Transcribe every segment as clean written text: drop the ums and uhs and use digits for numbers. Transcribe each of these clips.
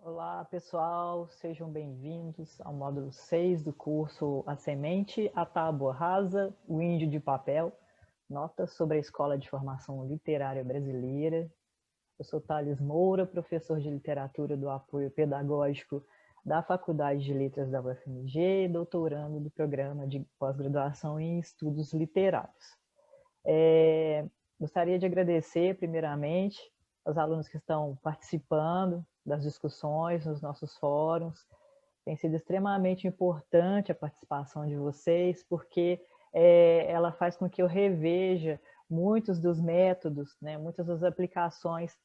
Olá, pessoal, sejam bem-vindos ao módulo 6 do curso A Semente, a Tábua Rasa, o Índio de Papel, notas sobre a Escola de Formação Literária Brasileira. Eu sou Thales Moura, professor de literatura do apoio pedagógico da Faculdade de Letras da UFMG, doutorando do programa de pós-graduação em estudos literários. Gostaria de agradecer, primeiramente, aos alunos que estão participando das discussões nos nossos fóruns. Tem sido extremamente importante a participação de vocês, porque ela faz com que eu reveja muitos dos métodos, né, muitas das aplicações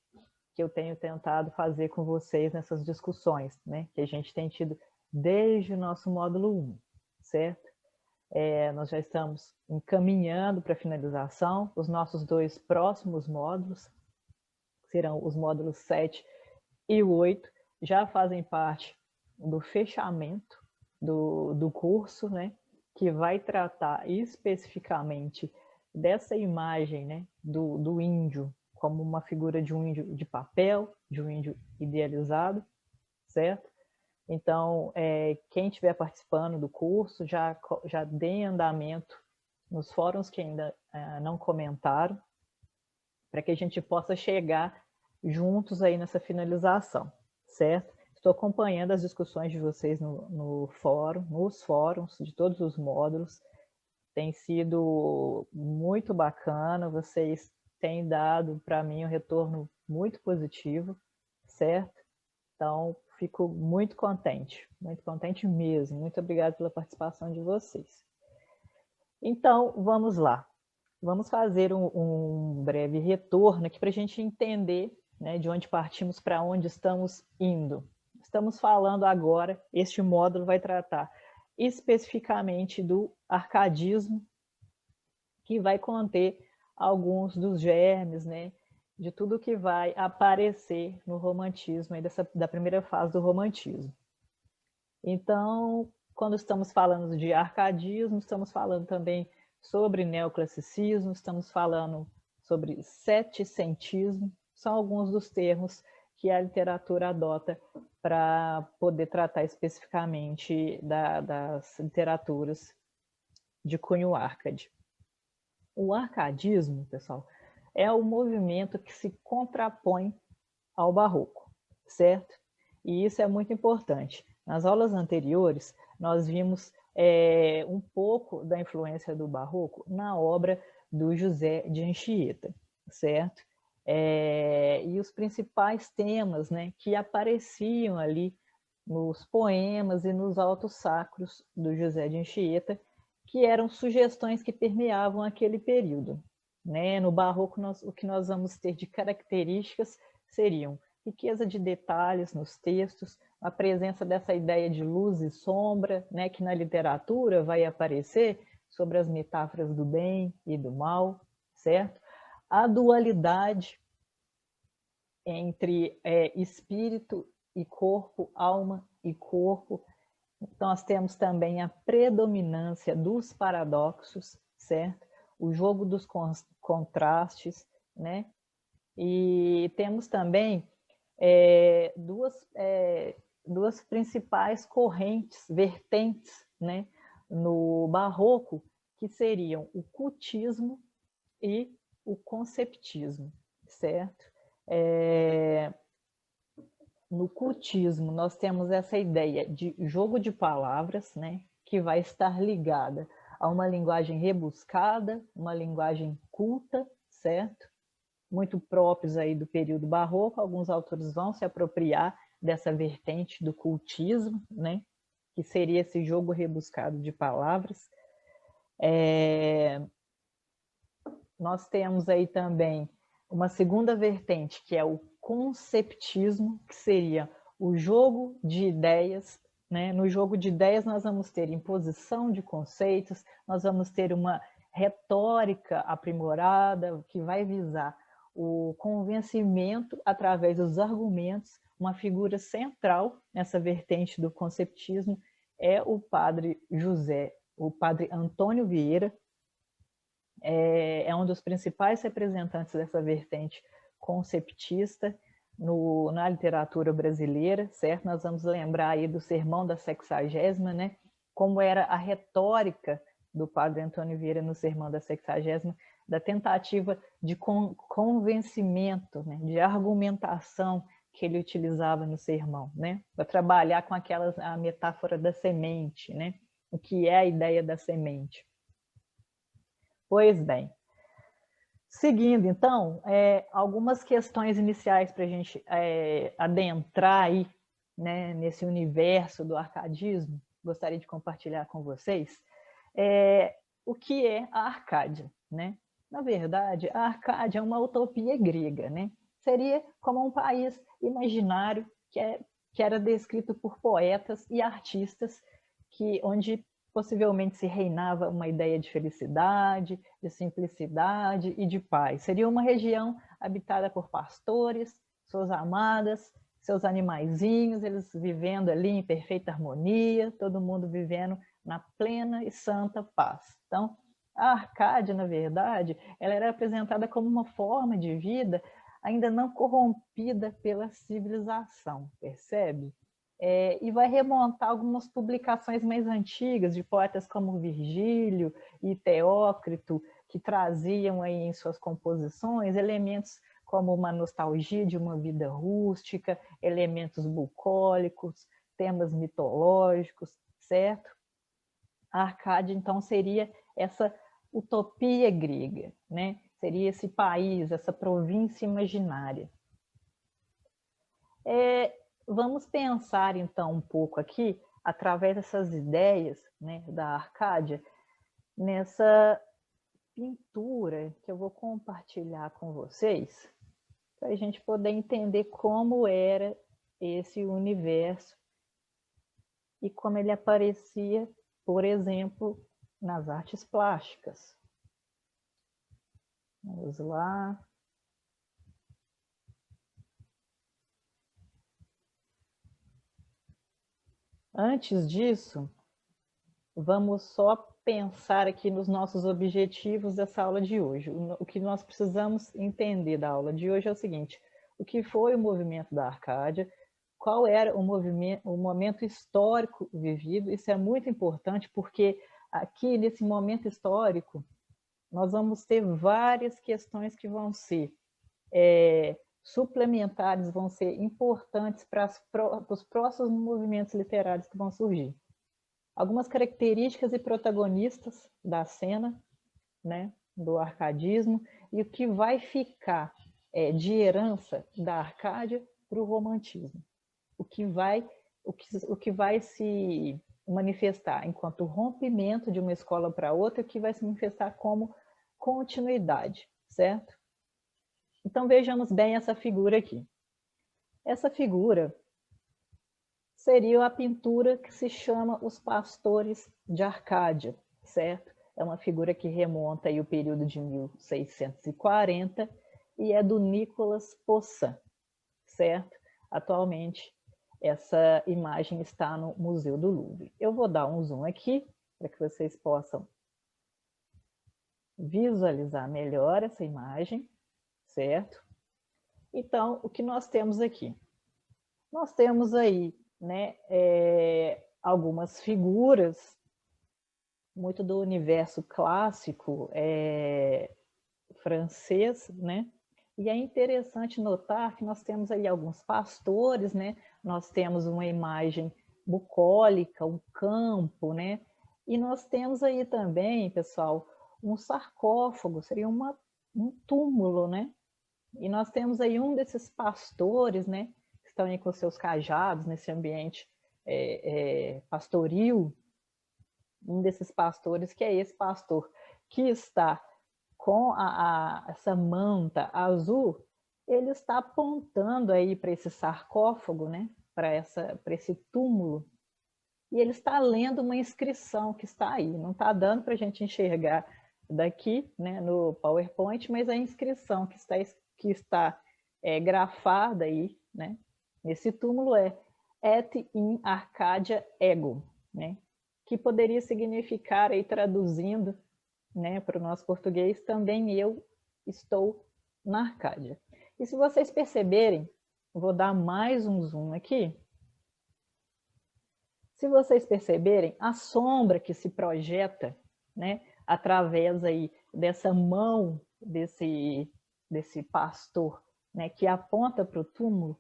que eu tenho tentado fazer com vocês nessas discussões, né, que a gente tem tido desde o nosso módulo 1, certo? Nós já estamos encaminhando para a finalização. Os nossos dois próximos módulos serão os módulos 7 e 8, já fazem parte do fechamento do curso, né, que vai tratar especificamente dessa imagem, né, do índio como uma figura de um índio de papel, de um índio idealizado, certo? Então, quem estiver participando do curso, já dê andamento nos fóruns que ainda não comentaram, para que a gente possa chegar juntos aí nessa finalização, certo? Estou acompanhando as discussões de vocês no fórum, nos fóruns de todos os módulos. Tem sido muito bacana, vocês têm dado para mim um retorno muito positivo, certo? Então, fico muito contente mesmo. Muito obrigada pela participação de vocês. Então, vamos lá. Vamos fazer um breve retorno aqui para a gente entender, né, de onde partimos para onde estamos indo. Estamos falando agora, este módulo vai tratar especificamente do arcadismo, que vai conter alguns dos germes, né, de tudo que vai aparecer no romantismo, aí da primeira fase do romantismo. Então, quando estamos falando de arcadismo, estamos falando também sobre neoclassicismo, estamos falando sobre setecentismo, são alguns dos termos que a literatura adota para poder tratar especificamente das literaturas de cunho arcade. O arcadismo, pessoal, é o movimento que se contrapõe ao barroco, certo? E isso é muito importante. Nas aulas anteriores, nós vimos um pouco da influência do barroco na obra do José de Anchieta, certo? E os principais temas, né, que apareciam ali nos poemas e nos autos sacros do José de Anchieta, que eram sugestões que permeavam aquele período, né? No barroco, o que nós vamos ter de características seriam riqueza de detalhes nos textos, a presença dessa ideia de luz e sombra, né, que na literatura vai aparecer sobre as metáforas do bem e do mal, certo? A dualidade entre espírito e corpo, alma e corpo. Nós temos também a predominância dos paradoxos, certo? O jogo dos contrastes, né? E temos também duas principais correntes, vertentes, né, no barroco, que seriam o cultismo e o conceptismo, certo? No cultismo, nós temos essa ideia de jogo de palavras, né, que vai estar ligada a uma linguagem rebuscada, uma linguagem culta, certo? Muito próprios aí do período barroco. Alguns autores vão se apropriar dessa vertente do cultismo, né, que seria esse jogo rebuscado de palavras. Nós temos aí também uma segunda vertente, que é o conceptismo, que seria o jogo de ideias, né? No jogo de ideias nós vamos ter imposição de conceitos, nós vamos ter uma retórica aprimorada, que vai visar o convencimento através dos argumentos. Uma figura central nessa vertente do conceptismo é o padre Antônio Vieira, é um dos principais representantes dessa vertente conceptista. na literatura brasileira, certo? Nós vamos lembrar aí do Sermão da Sexagésima, né? Como era a retórica do padre Antônio Vieira no Sermão da Sexagésima, da tentativa de convencimento, né? De argumentação que ele utilizava no sermão, né? Para trabalhar com a metáfora da semente, né? O que é a ideia da semente. Pois bem, seguindo, então, algumas questões iniciais para a gente adentrar aí, né, nesse universo do arcadismo, gostaria de compartilhar com vocês, o que é a Arcádia, né? Na verdade, a Arcádia é uma utopia grega, né? Seria como um país imaginário que era descrito por poetas e artistas, onde possivelmente se reinava uma ideia de felicidade, de simplicidade e de paz. Seria uma região habitada por pastores, suas amadas, seus animaizinhos, eles vivendo ali em perfeita harmonia, todo mundo vivendo na plena e santa paz. Então, a Arcádia, na verdade, ela era apresentada como uma forma de vida ainda não corrompida pela civilização, percebe? E vai remontar algumas publicações mais antigas de poetas como Virgílio e Teócrito, que traziam aí em suas composições elementos como uma nostalgia de uma vida rústica, elementos bucólicos, temas mitológicos, certo? A Arcádia, então, seria essa utopia grega, né? Seria esse país, essa província imaginária. Vamos pensar, então, um pouco aqui, através dessas ideias, né, da Arcádia, nessa pintura que eu vou compartilhar com vocês, para a gente poder entender como era esse universo e como ele aparecia, por exemplo, nas artes plásticas. Vamos lá. Antes disso, vamos só pensar aqui nos nossos objetivos dessa aula de hoje. O que nós precisamos entender da aula de hoje é o seguinte: o que foi o movimento da Arcádia, qual era o momento histórico vivido. Isso é muito importante porque aqui nesse momento histórico nós vamos ter várias questões que vão ser suplementares, vão ser importantes para os próximos movimentos literários que vão surgir. Algumas características e protagonistas da cena, né, do arcadismo, e o que vai ficar de herança da Arcádia para o romantismo. O que vai se manifestar enquanto rompimento de uma escola para outra, o que vai se manifestar como continuidade, certo? Então vejamos bem essa figura aqui. Essa figura seria a pintura que se chama Os Pastores de Arcádia, certo? É uma figura que remonta aí o período de 1640 e é do Nicolas Poussin, certo? Atualmente, essa imagem está no Museu do Louvre. Eu vou dar um zoom aqui para que vocês possam visualizar melhor essa imagem, certo? Então, o que nós temos aqui? Nós temos aí, né, algumas figuras muito do universo clássico francês, né? E é interessante notar que nós temos aí alguns pastores, né? Nós temos uma imagem bucólica, um campo, né? E nós temos aí também, pessoal, um sarcófago, seria um túmulo, né? E nós temos aí um desses pastores, né? Que estão aí com seus cajados nesse ambiente pastoril. Um desses pastores, que é esse pastor que está com essa manta azul, ele está apontando aí para esse sarcófago, né? Para esse túmulo, e ele está lendo uma inscrição que está aí. Não está dando para a gente enxergar daqui, né, no PowerPoint, mas a inscrição que está grafada aí, né, nesse túmulo é Et in Arcadia Ego, né, que poderia significar, aí, traduzindo, né, para o nosso português, também eu estou na Arcádia. E se vocês perceberem, Vou dar mais um zoom aqui. Se vocês perceberem, a sombra que se projeta, né, através aí dessa mão desse pastor, né, que aponta para o túmulo,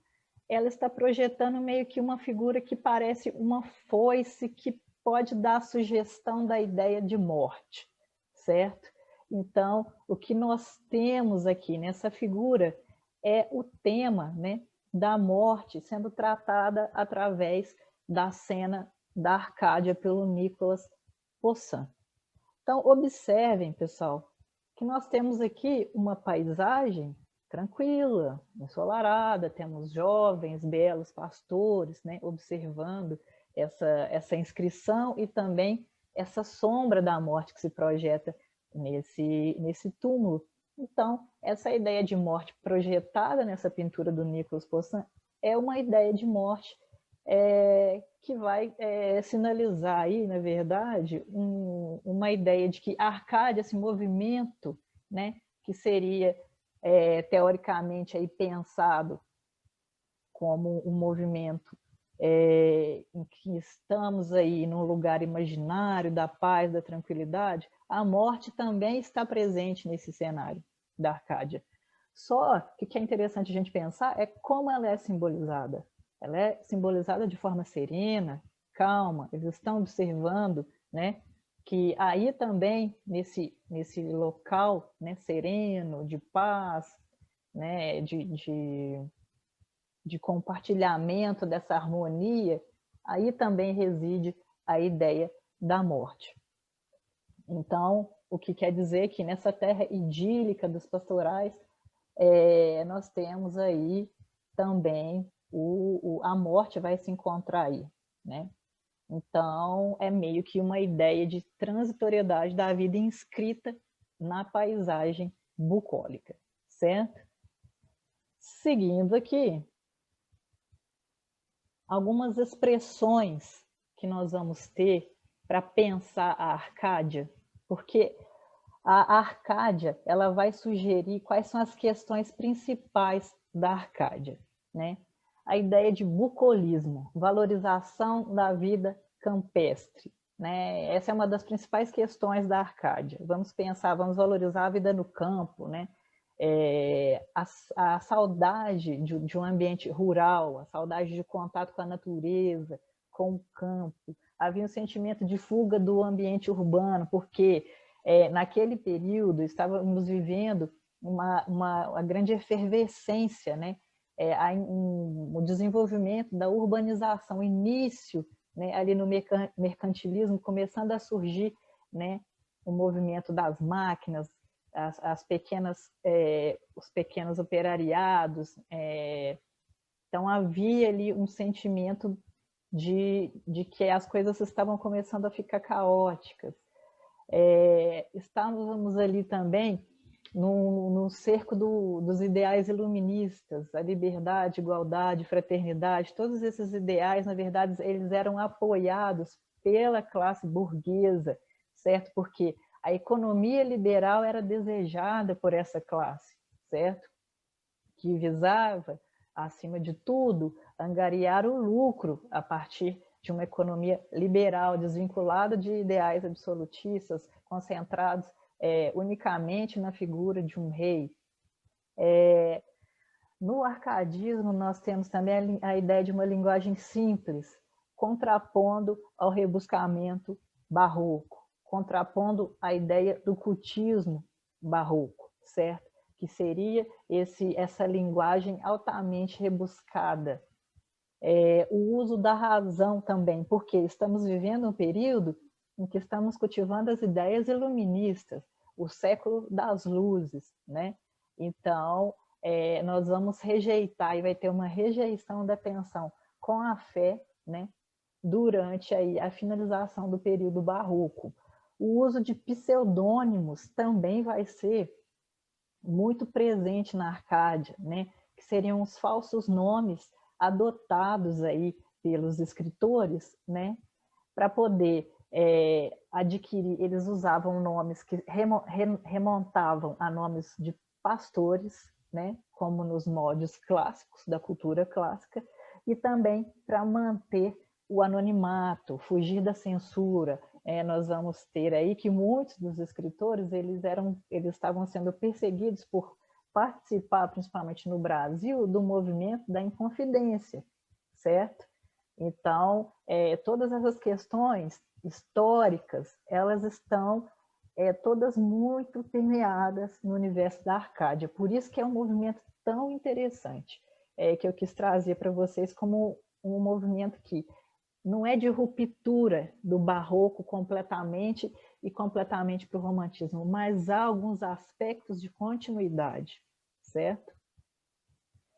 ela está projetando meio que uma figura que parece uma foice, que pode dar a sugestão da ideia de morte, certo? Então, o que nós temos aqui nessa figura é o tema, né, da morte sendo tratada através da cena da Arcádia pelo Nicolas Poussin. Então, observem, pessoal, que nós temos aqui uma paisagem tranquila, ensolarada, temos jovens, belos pastores, né, observando essa inscrição e também essa sombra da morte que se projeta nesse túmulo. Então, essa ideia de morte projetada nessa pintura do Nicolas Poussin é uma ideia de morte que vai sinalizar aí, na verdade, uma ideia de que a Arcádia, esse movimento, né, que seria teoricamente aí pensado como um movimento em que estamos aí num lugar imaginário da paz, da tranquilidade, a morte também está presente nesse cenário da Arcádia. Só que o que é interessante a gente pensar é como ela é simbolizada. Ela é simbolizada de forma serena, calma, eles estão observando, né, que aí também, nesse local, né, sereno, de paz, né, de compartilhamento dessa harmonia, aí também reside a ideia da morte. Então, o que quer dizer que nessa terra idílica dos pastorais, nós temos aí também a morte vai se encontrar aí, né? Então, é meio que uma ideia de transitoriedade da vida inscrita na paisagem bucólica, certo? Seguindo aqui, algumas expressões que nós vamos ter para pensar a Arcádia, porque a Arcádia ela vai sugerir quais são as questões principais da Arcádia, né? A ideia de bucolismo, valorização da vida campestre, né? Essa é uma das principais questões da Arcádia. Vamos pensar, vamos valorizar a vida no campo, né? A saudade de um ambiente rural, a saudade de contato com a natureza, com o campo. Havia um sentimento de fuga do ambiente urbano, porque naquele período estávamos vivendo uma grande efervescência, né? O desenvolvimento da urbanização, o início, né, ali no mercantilismo, começando a surgir, né, o movimento das máquinas, os pequenos operariados. Então, havia ali um sentimento de que as coisas estavam começando a ficar caóticas. Estávamos ali também no cerco dos ideais iluministas, a liberdade, igualdade, fraternidade, todos esses ideais, na verdade, eles eram apoiados pela classe burguesa, certo? Porque a economia liberal era desejada por essa classe, certo? Que visava, acima de tudo, angariar o lucro a partir de uma economia liberal, desvinculada de ideais absolutistas, concentrados unicamente na figura de um rei. No arcadismo, nós temos também a ideia de uma linguagem simples, contrapondo ao rebuscamento barroco, contrapondo a ideia do cultismo barroco, certo? Que seria essa linguagem altamente rebuscada. O uso da razão também, porque estamos vivendo um período em que estamos cultivando as ideias iluministas, o século das luzes, né? Então, nós vamos rejeitar, e vai ter uma rejeição da tensão com a fé, né? Durante aí a finalização do período barroco. O uso de pseudônimos também vai ser muito presente na Arcádia, né? Que seriam os falsos nomes adotados aí pelos escritores, né? Para poder adquirir, eles usavam nomes que remontavam a nomes de pastores, né, como nos moldes clássicos da cultura clássica, e também para manter o anonimato, fugir da censura. Nós vamos ter aí que muitos dos escritores eles estavam sendo perseguidos por participar, principalmente no Brasil, do movimento da Inconfidência, certo? Então, todas essas questões históricas, elas estão todas muito permeadas no universo da Arcádia. Por isso que é um movimento tão interessante, que eu quis trazer para vocês como um movimento que não é de ruptura do barroco completamente para o romantismo, mas há alguns aspectos de continuidade, certo?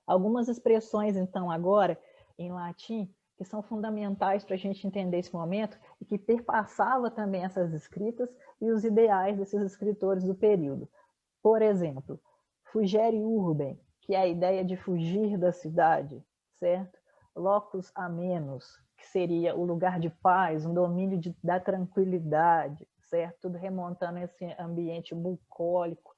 Algumas expressões, então, agora, em latim, que são fundamentais para a gente entender esse momento e que perpassava também essas escritas e os ideais desses escritores do período. Por exemplo, fugere urbem, que é a ideia de fugir da cidade, certo? Locus amenus, que seria o lugar de paz, um domínio da tranquilidade, certo? Tudo remontando esse ambiente bucólico,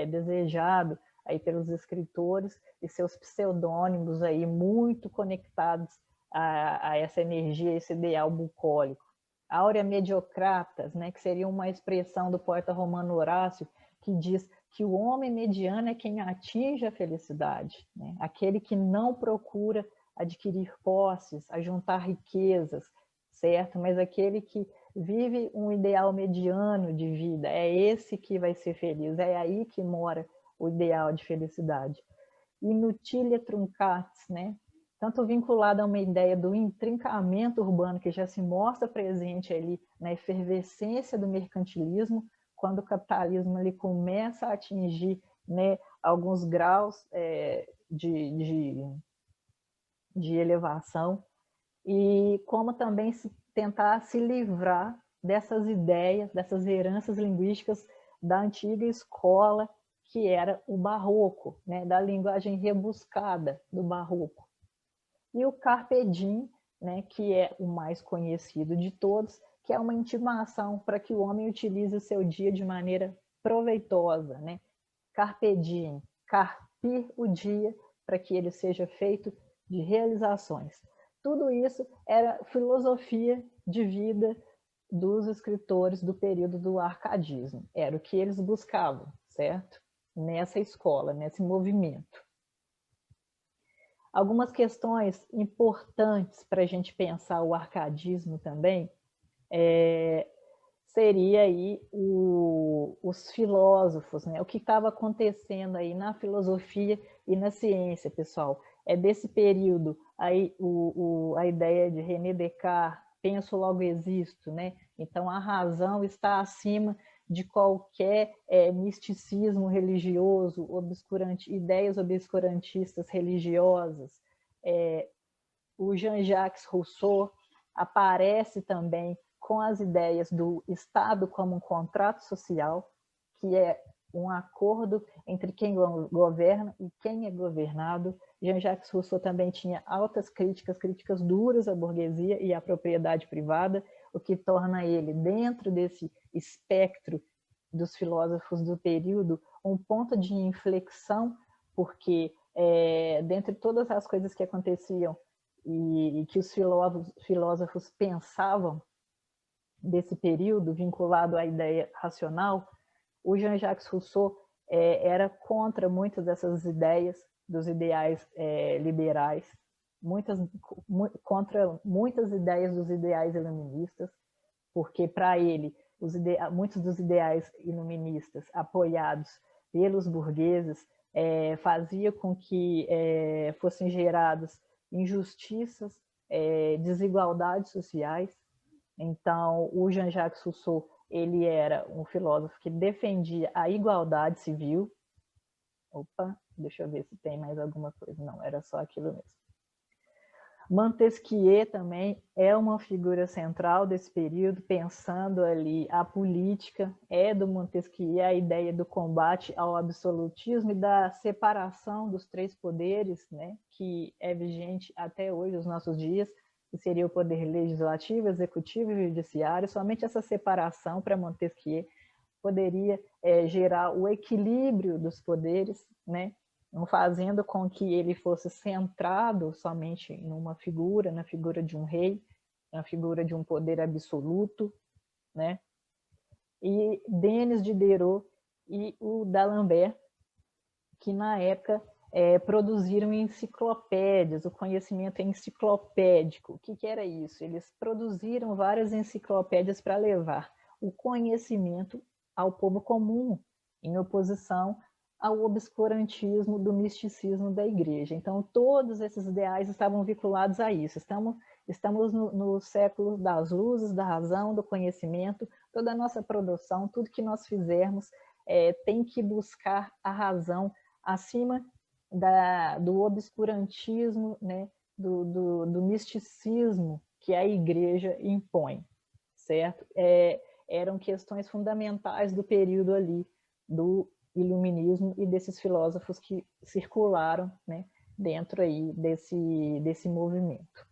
desejado aí pelos escritores e seus pseudônimos aí muito conectados a essa energia, esse ideal bucólico. Áurea mediocratas, né, que seria uma expressão do poeta romano Horácio, que diz que o homem mediano é quem atinge a felicidade, né? Aquele que não procura adquirir posses, a juntar riquezas, certo? Mas aquele que vive um ideal mediano de vida, é esse que vai ser feliz, é aí que mora o ideal de felicidade. Inutilia truncatis, né? Tanto vinculado a uma ideia do intrincamento urbano que já se mostra presente ali na efervescência do mercantilismo, quando o capitalismo ele começa a atingir, né, alguns graus de elevação, e como também tentar se livrar dessas ideias, dessas heranças linguísticas da antiga escola, que era o barroco, né, da linguagem rebuscada do barroco. E o carpe diem, né, que é o mais conhecido de todos, que é uma intimação para que o homem utilize o seu dia de maneira proveitosa, né? Carpe diem, carpir o dia para que ele seja feito de realizações. Tudo isso era filosofia de vida dos escritores do período do arcadismo. Era o que eles buscavam, certo? Nessa escola, nesse movimento. Algumas questões importantes para a gente pensar o arcadismo também seria aí os filósofos, né? O que estava acontecendo aí na filosofia e na ciência, pessoal. É desse período aí a ideia de René Descartes, penso logo existo, né? Então a razão está acima de qualquer misticismo religioso, ideias obscurantistas religiosas. O Jean-Jacques Rousseau aparece também com as ideias do Estado como um contrato social, que é um acordo entre quem governa e quem é governado. Jean-Jacques Rousseau também tinha altas críticas duras à burguesia e à propriedade privada, o que torna ele, dentro desse espectro dos filósofos do período, um ponto de inflexão, porque dentre todas as coisas que aconteciam e que os filósofos pensavam desse período vinculado à ideia racional, o Jean-Jacques Rousseau era contra muitas dessas ideias, dos ideais liberais, contra muitas ideias dos ideais iluministas, porque para ele muitos dos ideais iluministas apoiados pelos burgueses fazia com que fossem geradas injustiças, desigualdades sociais. Então, o Jean-Jacques Rousseau ele era um filósofo que defendia a igualdade civil. Opa, deixa eu ver se tem mais alguma coisa. Não, era só aquilo mesmo. Montesquieu também é uma figura central desse período, pensando ali a política, do Montesquieu a ideia do combate ao absolutismo e da separação dos três poderes, né, que é vigente até hoje, nos nossos dias, que seria o poder legislativo, executivo e judiciário. Somente essa separação para Montesquieu poderia gerar o equilíbrio dos poderes, né, não fazendo com que ele fosse centrado somente numa figura, na figura de um rei, na figura de um poder absoluto, né? E Denis Diderot e o D'Alembert, que na época produziram enciclopédias, o conhecimento enciclopédico. O que era isso? Eles produziram várias enciclopédias para levar o conhecimento ao povo comum, em oposição ao obscurantismo do misticismo da igreja. Então, todos esses ideais estavam vinculados a isso. Estamos no século das luzes, da razão, do conhecimento. Toda a nossa produção, tudo que nós fizermos, tem que buscar a razão acima do obscurantismo, né, do misticismo que a igreja impõe, certo? Eram questões fundamentais do período ali do iluminismo e desses filósofos que circularam, né, dentro aí desse movimento.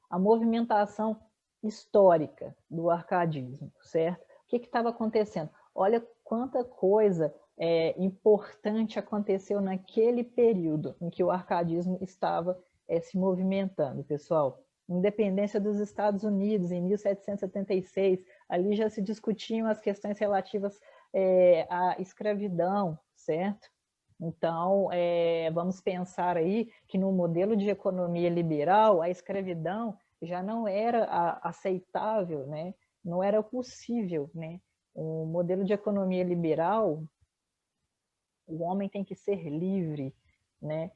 A movimentação histórica do arcadismo, certo? O que estava acontecendo? Olha quanta coisa importante aconteceu naquele período em que o arcadismo estava se movimentando, pessoal. Independência dos Estados Unidos, em 1776, ali já se discutiam as questões relativas à escravidão, certo? Então, vamos pensar aí que no modelo de economia liberal, a escravidão já não era aceitável, né? Não era possível, né? O modelo de economia liberal, o homem tem que ser livre, né?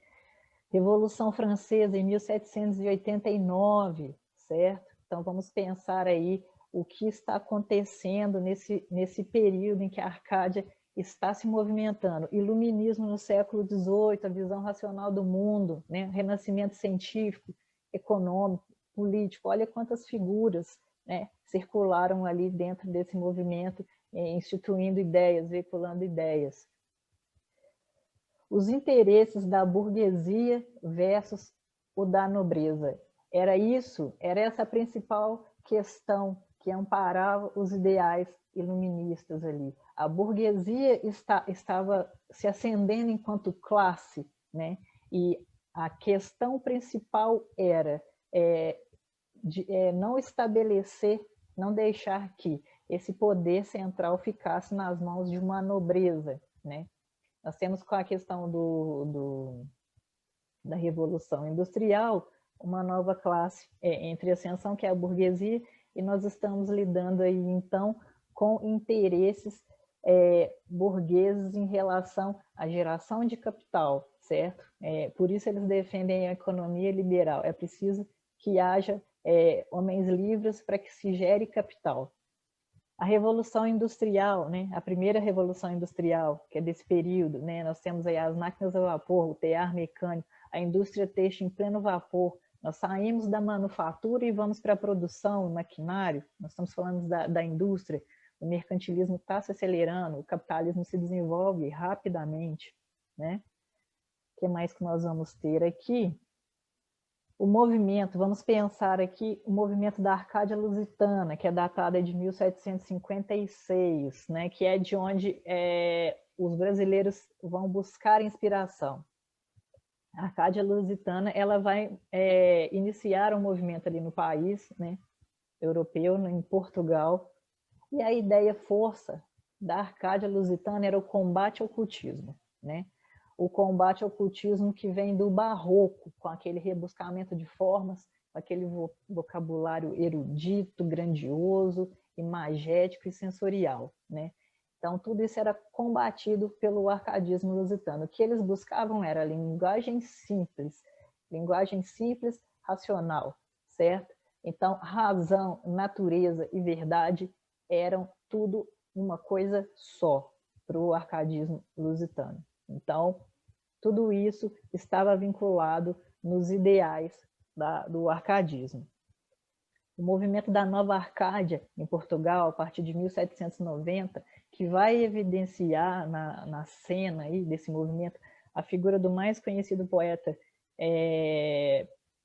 Revolução Francesa em 1789, certo? Então vamos pensar aí o que está acontecendo nesse período em que a Arcádia está se movimentando. Iluminismo no século XVIII, a visão racional do mundo, né? Renascimento científico, econômico, político. Olha quantas figuras, né, circularam ali dentro desse movimento, instituindo ideias, veiculando ideias. Os interesses da burguesia versus o da nobreza. Era essa a principal questão que amparava os ideais iluministas ali. A burguesia estava se ascendendo enquanto classe, né? E a questão principal era não estabelecer, não deixar que esse poder central ficasse nas mãos de uma nobreza, né? Nós temos com a questão da Revolução Industrial uma nova classe entre ascensão, que é a burguesia, e nós estamos lidando aí, então, com interesses burgueses em relação à geração de capital, certo? Por isso eles defendem a economia liberal. É preciso que haja homens livres para que se gere capital. A Revolução Industrial, né? A primeira Revolução Industrial, que é desse período, né? Nós temos aí as máquinas a vapor, o tear mecânico, a indústria têxtil em pleno vapor. Nós saímos da manufatura e vamos para a produção, o maquinário. Nós estamos falando da indústria. O mercantilismo está se acelerando, o capitalismo se desenvolve rapidamente, né? O que mais que nós vamos ter aqui? O movimento, vamos pensar aqui, o movimento da Arcádia Lusitana, que é datada de 1756, né, que é de onde os brasileiros vão buscar inspiração. A Arcádia Lusitana, ela vai iniciar um movimento ali no país, né, europeu, em Portugal, e a ideia força da Arcádia Lusitana era o combate ao cultismo, né? O combate ao cultismo que vem do barroco, com aquele rebuscamento de formas, com aquele vocabulário erudito, grandioso, imagético e sensorial, né? Então, tudo isso era combatido pelo arcadismo lusitano. O que eles buscavam era linguagem simples, racional, certo? Então, razão, natureza e verdade eram tudo uma coisa só para o arcadismo lusitano. Então, tudo isso estava vinculado nos ideais do arcadismo. O movimento da Nova Arcádia, em Portugal, a partir de 1790, que vai evidenciar na cena aí desse movimento a figura do mais conhecido poeta,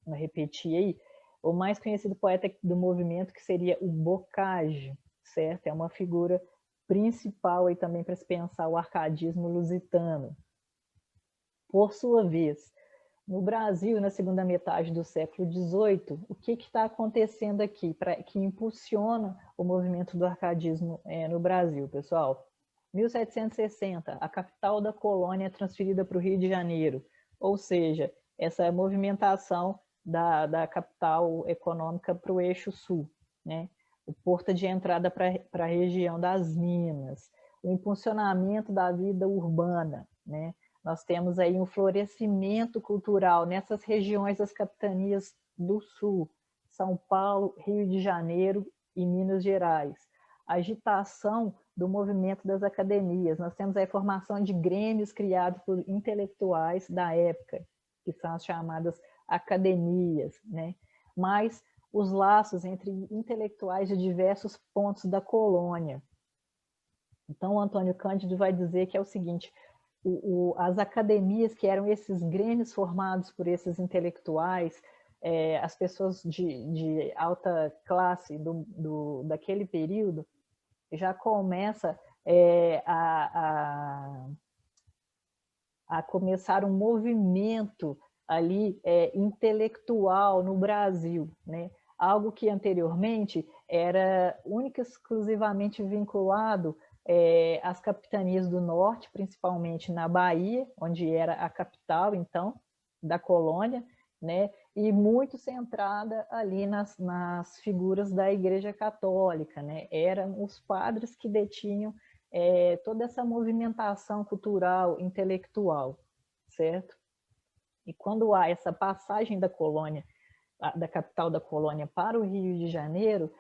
vou repetir aí, o mais conhecido poeta do movimento, que seria o Bocage, certo? É uma figura principal aí também para se pensar o arcadismo lusitano. Por sua vez, no Brasil, na segunda metade do século XVIII, o que está acontecendo aqui que impulsiona o movimento do arcadismo no Brasil, pessoal? 1760, a capital da colônia é transferida para o Rio de Janeiro, ou seja, essa movimentação da capital econômica para o eixo sul, né? O porto de entrada para a região das Minas, o impulsionamento da vida urbana, né? Nós temos aí um florescimento cultural nessas regiões das capitanias do Sul, São Paulo, Rio de Janeiro e Minas Gerais. A agitação do movimento das academias. Nós temos a formação de grêmios criados por intelectuais da época, que são as chamadas academias, né? Mas os laços entre intelectuais de diversos pontos da colônia. Então, o Antônio Cândido vai dizer que é o seguinte: as academias, que eram esses grêmios formados por esses intelectuais, as pessoas de alta classe daquele período, já começa a começar um movimento ali intelectual no Brasil, né? Algo que anteriormente era única e exclusivamente vinculado às capitanias do norte, principalmente na Bahia, onde era a capital, então, da colônia, né? E muito centrada ali nas figuras da Igreja Católica, né? Eram os padres que detinham toda essa movimentação cultural, intelectual, certo? E quando há essa passagem da colônia, da capital da colônia para o Rio de Janeiro,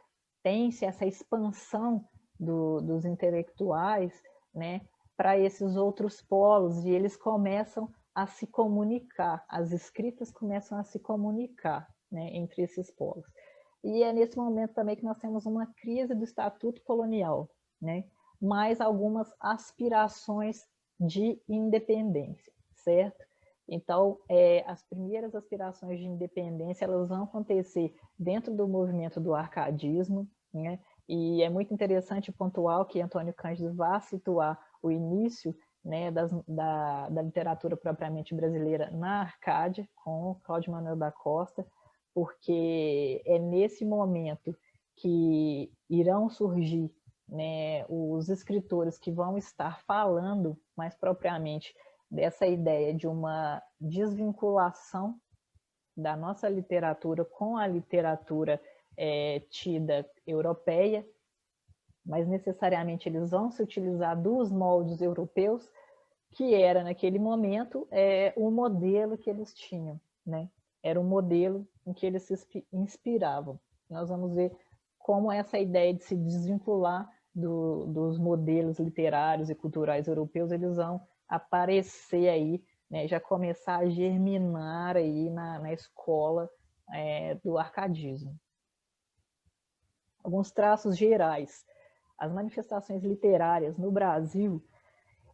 tem-se essa expansão dos intelectuais, né, para esses outros polos, e eles começam a se comunicar, as escritas começam a se comunicar, né, entre esses polos. E é nesse momento também que nós temos uma crise do estatuto colonial, né, mais algumas aspirações de independência, certo? Então, as primeiras aspirações de independência, elas vão acontecer dentro do movimento do arcadismo, né? E é muito interessante pontuar que Antônio Cândido vai situar o início, né, da literatura propriamente brasileira na Arcádia, com Cláudio Manuel da Costa, porque é nesse momento que irão surgir, né, os escritores que vão estar falando mais propriamente dessa ideia de uma desvinculação da nossa literatura com a literatura tida europeia, mas necessariamente eles vão se utilizar dos moldes europeus, que era naquele momento o modelo que eles tinham, né? Era um modelo em que eles se inspiravam. Nós vamos ver como essa ideia de se desvincular dos modelos literários e culturais europeus, eles vão aparecer aí, né, já começar a germinar aí na escola do arcadismo. Alguns traços gerais. As manifestações literárias no Brasil,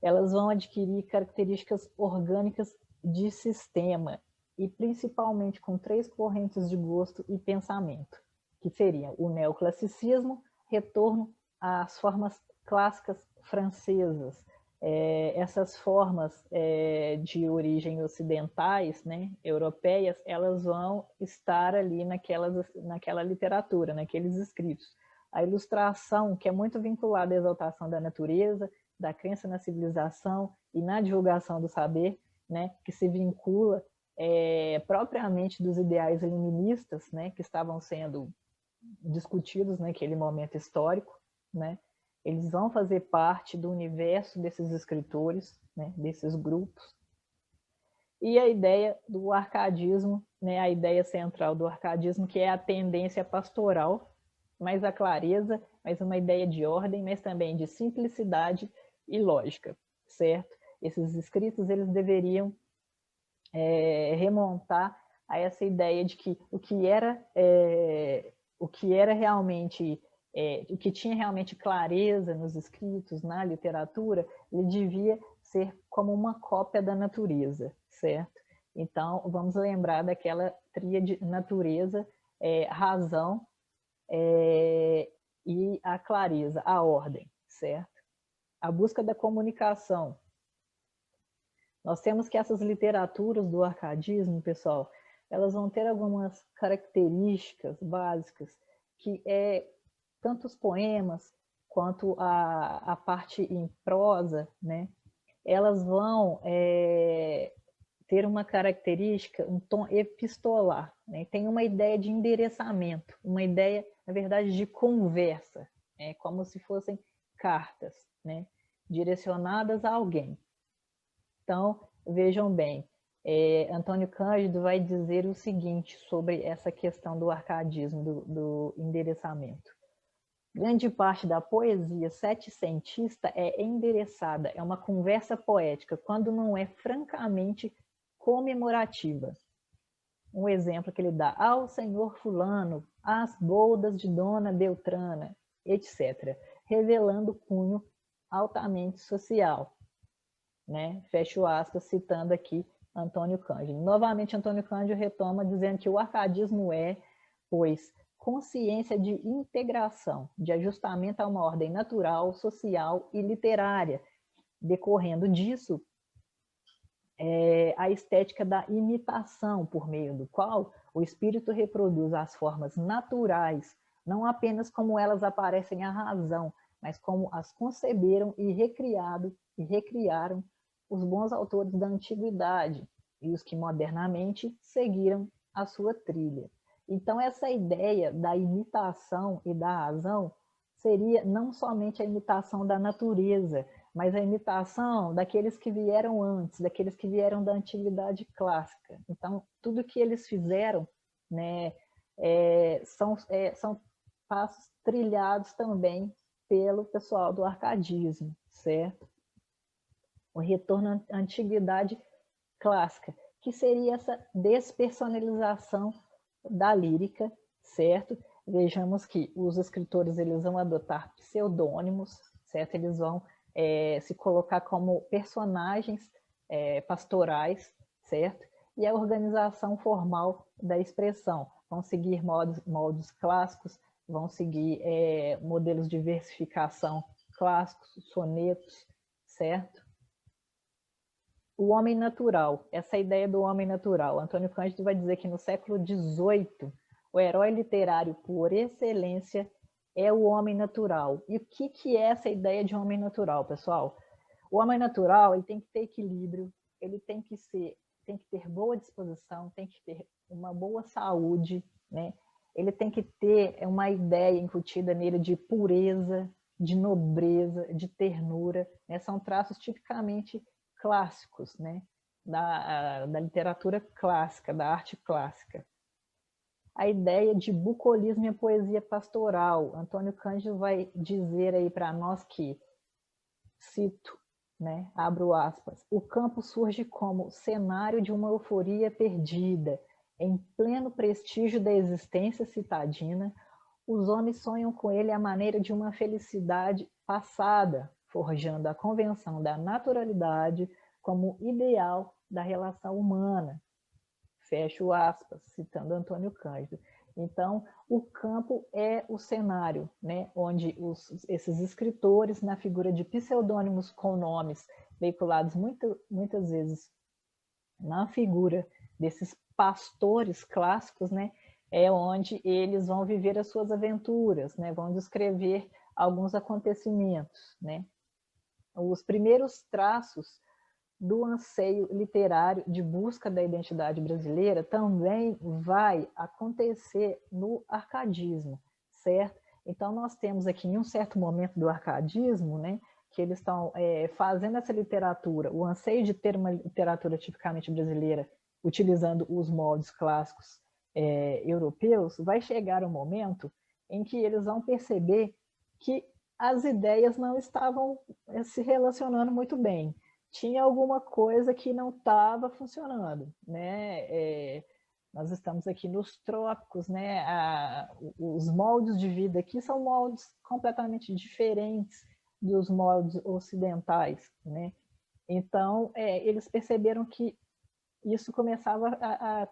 elas vão adquirir características orgânicas de sistema, e principalmente com 3 correntes de gosto e pensamento, que seriam o neoclassicismo, retorno às formas clássicas francesas, essas formas de origem ocidentais, né, europeias, elas vão estar ali naquela literatura, naqueles escritos. A ilustração, que é muito vinculada à exaltação da natureza, da crença na civilização e na divulgação do saber, né, que se vincula propriamente dos ideais iluministas, né, que estavam sendo discutidos naquele momento histórico, né? Eles vão fazer parte do universo desses escritores, né, desses grupos. E a ideia do arcadismo, né, a ideia central do arcadismo, que é a tendência pastoral, mais a clareza, mais uma ideia de ordem, mas também de simplicidade e lógica, certo? Esses escritos, eles deveriam remontar a essa ideia de que o que era realmente, o que tinha realmente clareza nos escritos, na literatura, ele devia ser como uma cópia da natureza, certo? Então, vamos lembrar daquela tríade natureza, razão e a clareza, a ordem, certo? A busca da comunicação. Nós temos que essas literaturas do arcadismo, pessoal, elas vão ter algumas características básicas, que é tanto os poemas quanto a parte em prosa, né? Elas vão ter uma característica, um tom epistolar, né? Tem uma ideia de endereçamento, uma ideia, na verdade, de conversa, como se fossem cartas, né? Direcionadas a alguém. Então, vejam bem, Antônio Cândido vai dizer o seguinte sobre essa questão do arcadismo, do endereçamento. Grande parte da poesia setecentísta é endereçada, é uma conversa poética, quando não é francamente comemorativa. Um exemplo que ele dá: ao senhor fulano, às boldas de dona Beltrana, etc., revelando cunho altamente social. Né? Fecho aspas, citando aqui Antônio Cândido. Novamente, Antônio Cândido retoma dizendo que o arcadismo pois, consciência de integração, de ajustamento a uma ordem natural, social e literária. Decorrendo disso, a estética da imitação, por meio do qual o espírito reproduz as formas naturais, não apenas como elas aparecem à razão, mas como as conceberam e recriaram os bons autores da antiguidade e os que modernamente seguiram a sua trilha. Então, essa ideia da imitação e da razão seria não somente a imitação da natureza, mas a imitação daqueles que vieram antes, daqueles que vieram da antiguidade clássica. Então, tudo que eles fizeram, né, são passos trilhados também pelo pessoal do arcadismo, certo? O retorno à antiguidade clássica, que seria essa despersonalização da lírica, certo? Vejamos que os escritores eles vão adotar pseudônimos, certo? Eles vão se colocar como personagens pastorais, certo? E a organização formal da expressão. Vão seguir moldes clássicos, vão seguir modelos de versificação clássicos, sonetos, certo? O homem natural, essa ideia do homem natural. Antônio Cândido vai dizer que no século XVIII, o herói literário por excelência é o homem natural. E o que é essa ideia de homem natural, pessoal? O homem natural ele tem que ter equilíbrio, ele tem que ter boa disposição, tem que ter uma boa saúde, né? Ele tem que ter uma ideia incutida nele de pureza, de nobreza, de ternura, né? São traços tipicamente clássicos, né? Da literatura clássica, da arte clássica. A ideia de bucolismo e a poesia pastoral. Antônio Cândido vai dizer aí para nós que, cito, né, abro aspas, o campo surge como cenário de uma euforia perdida, em pleno prestígio da existência citadina, os homens sonham com ele à maneira de uma felicidade passada, forjando a convenção da naturalidade como ideal da relação humana. Fecho aspas, citando Antônio Cândido. Então, o campo é o cenário, né, onde esses escritores, na figura de pseudônimos com nomes veiculados muitas vezes na figura desses pastores clássicos, né, é onde eles vão viver as suas aventuras, né, vão descrever alguns acontecimentos, né. Os primeiros traços do anseio literário de busca da identidade brasileira também vai acontecer no arcadismo, certo? Então, nós temos aqui, em um certo momento do arcadismo, né, que eles estão fazendo essa literatura, o anseio de ter uma literatura tipicamente brasileira, utilizando os moldes clássicos europeus, vai chegar um momento em que eles vão perceber que as ideias não estavam se relacionando muito bem. Tinha alguma coisa que não estava funcionando, né? Nós estamos aqui nos trópicos, né? Os moldes de vida aqui são moldes completamente diferentes dos moldes ocidentais, né? Então, eles perceberam que isso começava a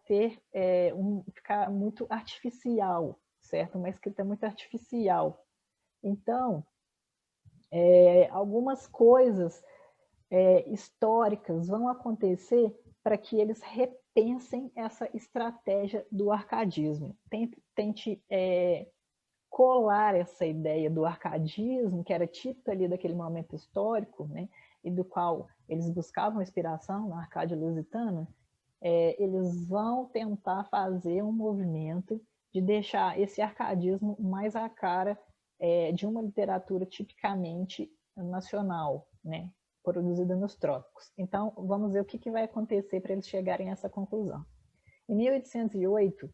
ficar muito artificial, certo? Uma escrita muito artificial. Então, algumas coisas históricas vão acontecer para que eles repensem essa estratégia do arcadismo. Tente colar essa ideia do arcadismo, que era típica ali daquele momento histórico, né, e do qual eles buscavam inspiração na Arcádia Lusitana, eles vão tentar fazer um movimento de deixar esse arcadismo mais à cara de uma literatura tipicamente nacional, né, produzida nos trópicos. Então, vamos ver o que vai acontecer para eles chegarem a essa conclusão. Em 1808,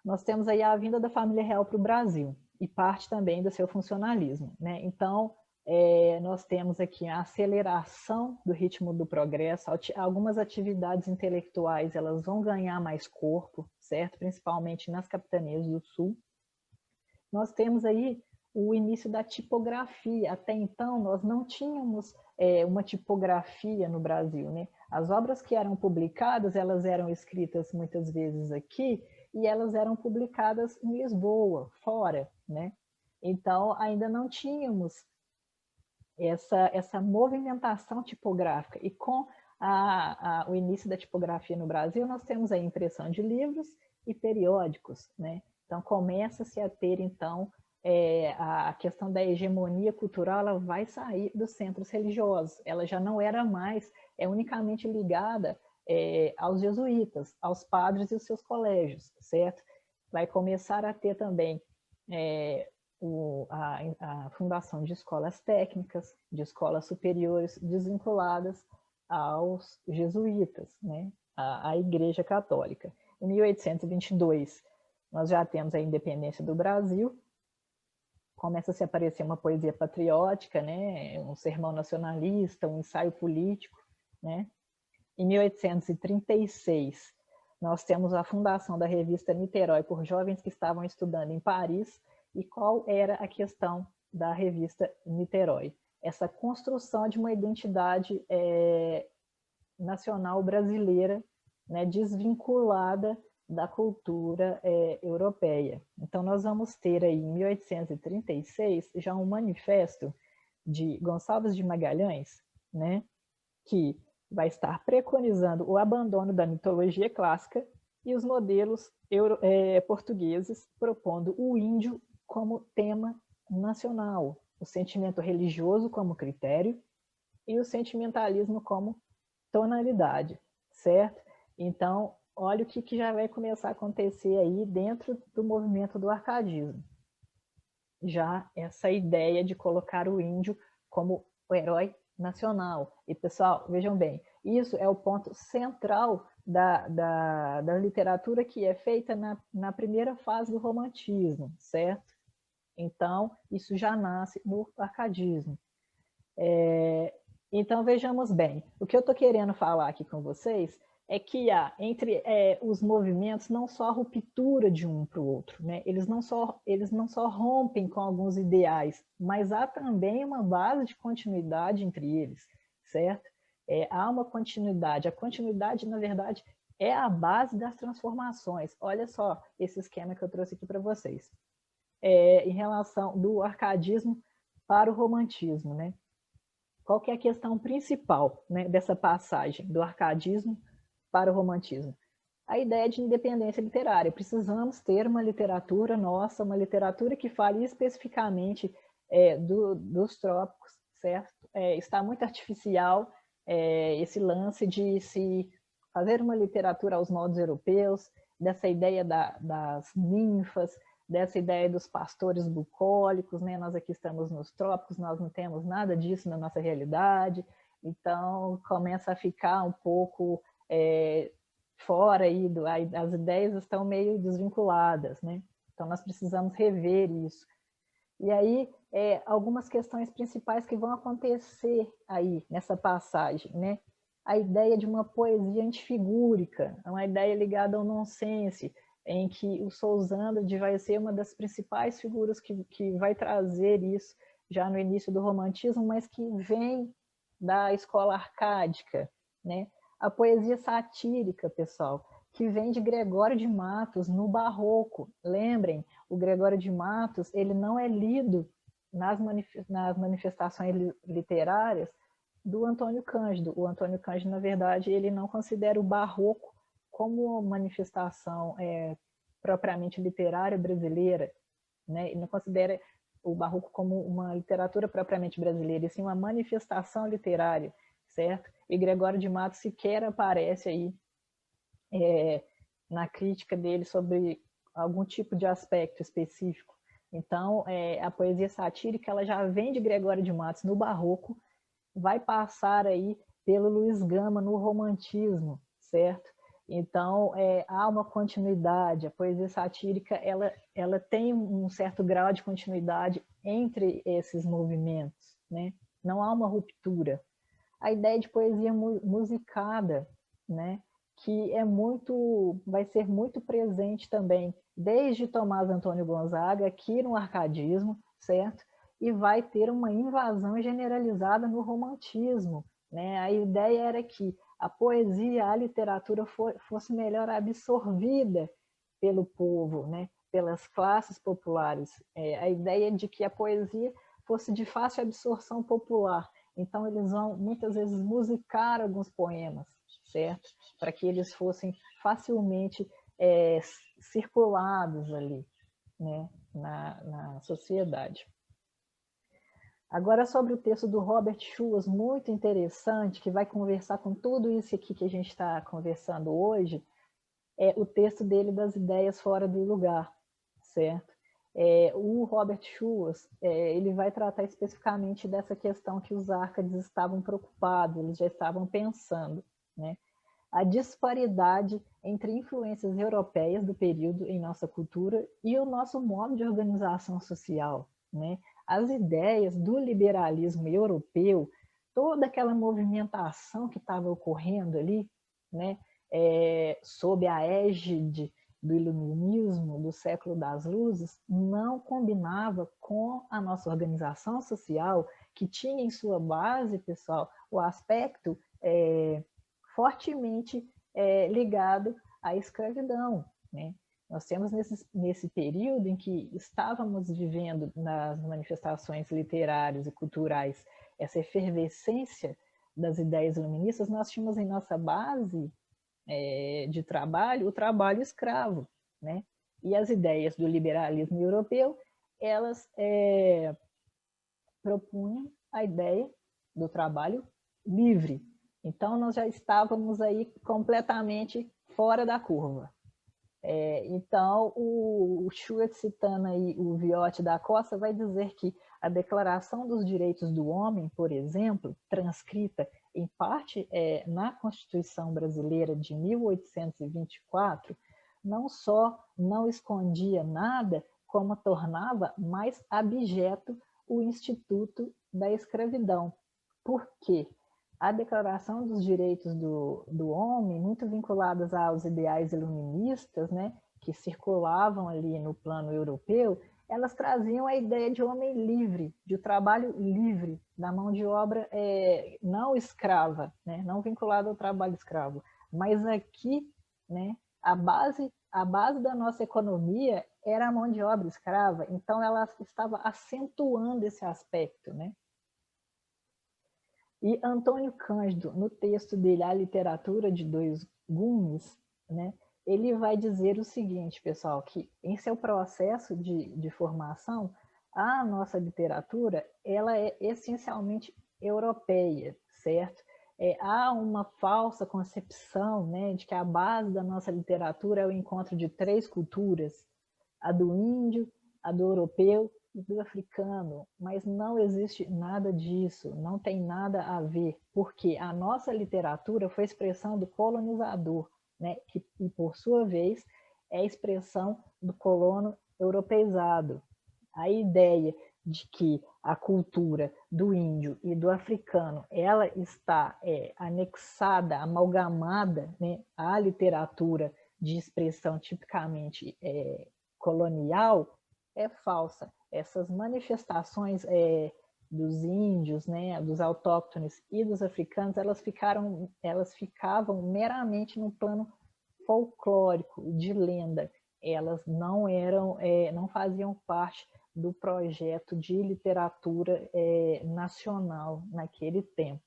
nós temos aí a vinda da família real para o Brasil e parte também do seu funcionalismo, né? Então, nós temos aqui a aceleração do ritmo do progresso, algumas atividades intelectuais elas vão ganhar mais corpo, certo? Principalmente nas capitanias do Sul. Nós temos aí o início da tipografia. Até então, nós não tínhamos uma tipografia no Brasil, né? As obras que eram publicadas, elas eram escritas muitas vezes aqui e elas eram publicadas em Lisboa, fora, né? Então, ainda não tínhamos essa movimentação tipográfica. E com o início da tipografia no Brasil, nós temos a impressão de livros e periódicos, né? Então, começa-se a ter, então, a questão da hegemonia cultural, ela vai sair dos centros religiosos. Ela já não era mais unicamente ligada aos jesuítas, aos padres e os seus colégios, certo? Vai começar a ter também a fundação de escolas técnicas, de escolas superiores desvinculadas aos jesuítas, né? à Igreja Católica. Em 1822, nós já temos a independência do Brasil, começa a se aparecer uma poesia patriótica, né? Um sermão nacionalista, um ensaio político, né? Em 1836, nós temos a fundação da revista Niterói por jovens que estavam estudando em Paris. E qual era a questão da revista Niterói? Essa construção de uma identidade nacional brasileira, né, desvinculada da cultura europeia. Então, nós vamos ter aí, em 1836, já um manifesto de Gonçalves de Magalhães, né, que vai estar preconizando o abandono da mitologia clássica e os modelos portugueses, propondo o índio como tema nacional, o sentimento religioso como critério e o sentimentalismo como tonalidade, certo? Então, olha o que já vai começar a acontecer aí dentro do movimento do arcadismo. Já essa ideia de colocar o índio como o herói nacional. E, pessoal, vejam bem, isso é o ponto central da literatura que é feita na primeira fase do romantismo, certo? Então, isso já nasce no arcadismo. Então, vejamos bem, o que eu estou querendo falar aqui com vocês é que há entre os movimentos não só a ruptura de um para o outro, né? Eles não só rompem com alguns ideais, mas há também uma base de continuidade entre eles, certo? Há uma continuidade. A continuidade, na verdade, é a base das transformações. Olha só esse esquema que eu trouxe aqui para vocês. Em relação do arcadismo para o romantismo, né? Qual que é a questão principal, né, dessa passagem do arcadismo para o romantismo? A ideia de independência literária. Precisamos ter uma literatura nossa, uma literatura que fale especificamente dos trópicos, certo? Está muito artificial esse lance de se fazer uma literatura aos modos europeus, dessa ideia das ninfas, dessa ideia dos pastores bucólicos, né? Nós aqui estamos nos trópicos, nós não temos nada disso na nossa realidade, então começa a ficar um pouco fora aí, as ideias estão meio desvinculadas, né? Então nós precisamos rever isso. E aí, algumas questões principais que vão acontecer aí nessa passagem, né? A ideia de uma poesia antifigúrica, uma ideia ligada ao nonsense, em que o Sozandri vai ser uma das principais figuras que vai trazer isso já no início do romantismo, mas que vem da escola arcádica, né? A poesia satírica, pessoal, que vem de Gregório de Matos no Barroco. Lembrem, o Gregório de Matos, ele não é lido nas manifestações literárias do Antônio Cândido. O Antônio Cândido, na verdade, ele não considera o barroco como manifestação propriamente literária brasileira, né? Ele não considera o barroco como uma literatura propriamente brasileira, e sim uma manifestação literária, certo? E Gregório de Matos sequer aparece aí na crítica dele sobre algum tipo de aspecto específico. Então, a poesia satírica ela já vem de Gregório de Matos no barroco, vai passar aí pelo Luiz Gama no romantismo, certo? Então, há uma continuidade, a poesia satírica ela tem um certo grau de continuidade entre esses movimentos, né? Não há uma ruptura. A ideia de poesia musicada, né? Que vai ser muito presente também, desde Tomás Antônio Gonzaga, aqui no arcadismo, certo? E vai ter uma invasão generalizada no romantismo, né? A ideia era que a poesia, a literatura fosse melhor absorvida pelo povo, né? Pelas classes populares. A ideia de que a poesia fosse de fácil absorção popular. Então, eles vão, muitas vezes, musicar alguns poemas, certo? Para que eles fossem facilmente circulados ali, né? na sociedade. Agora, sobre o texto do Robert Schuas, muito interessante, que vai conversar com tudo isso aqui que a gente está conversando hoje, é o texto dele das ideias fora do lugar, certo? O Robert Schuas, ele vai tratar especificamente dessa questão que os árcades estavam preocupados, eles já estavam pensando, né? A disparidade entre influências europeias do período em nossa cultura e o nosso modo de organização social, né? As ideias do liberalismo europeu, toda aquela movimentação que estava ocorrendo ali, né? Sob a égide do iluminismo, do século das luzes, não combinava com a nossa organização social, que tinha em sua base, pessoal, o aspecto fortemente ligado à escravidão, né? Nós temos nesse período em que estávamos vivendo nas manifestações literárias e culturais essa efervescência das ideias iluministas, nós tínhamos em nossa base de trabalho o trabalho escravo, né? E as ideias do liberalismo europeu, elas propunham a ideia do trabalho livre. Então, nós já estávamos aí completamente fora da curva. Então, o Schuet, citando aí o Viotti da Costa, vai dizer que a Declaração dos Direitos do Homem, por exemplo, transcrita em parte na Constituição Brasileira de 1824, não só não escondia nada, como tornava mais abjeto o instituto da escravidão. Por quê? A Declaração dos Direitos do Homem, muito vinculadas aos ideais iluministas, né, que circulavam ali no plano europeu, elas traziam a ideia de homem livre, de trabalho livre, da mão de obra não escrava, né, não vinculada ao trabalho escravo. Mas aqui, né, a base da nossa economia era a mão de obra escrava, então ela estava acentuando esse aspecto, né? E Antônio Cândido, no texto dele, A Literatura de Dois Gumes, né, ele vai dizer o seguinte, pessoal, que em seu processo de formação, a nossa literatura ela é essencialmente europeia, certo? Há uma falsa concepção, né, de que a base da nossa literatura é o encontro de três culturas, a do índio, a do europeu do africano, mas não existe nada disso, não tem nada a ver, porque a nossa literatura foi expressão do colonizador, né, e por sua vez é expressão do colono europeizado. A ideia de que a cultura do índio e do africano ela está anexada, amalgamada, né, à literatura de expressão tipicamente colonial é falsa. Essas manifestações dos índios, né, dos autóctones e dos africanos, elas ficavam meramente no plano folclórico, de lenda. Elas não faziam parte do projeto de literatura nacional naquele tempo.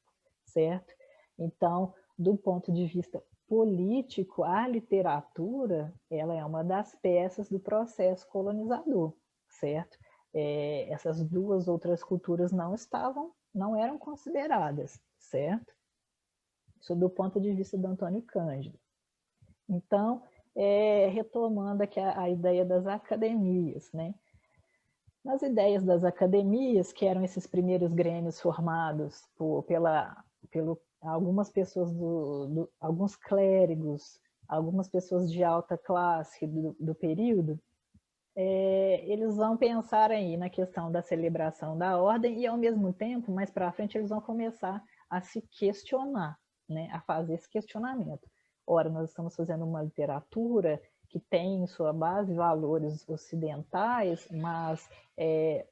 certo? Então, do ponto de vista político, a literatura, ela é uma das peças do processo colonizador, certo? Essas duas outras culturas não eram consideradas, certo? Isso do ponto de vista do Antônio Cândido. Então, retomando aqui a ideia das academias, né? Nas ideias das academias, que eram esses primeiros grêmios formados pelo algumas pessoas, alguns clérigos, algumas pessoas de alta classe do período, eles vão pensar aí na questão da celebração da ordem e, ao mesmo tempo, mais para frente, eles vão começar a se questionar, né, a fazer esse questionamento. Ora, nós estamos fazendo uma literatura que tem em sua base valores ocidentais, mas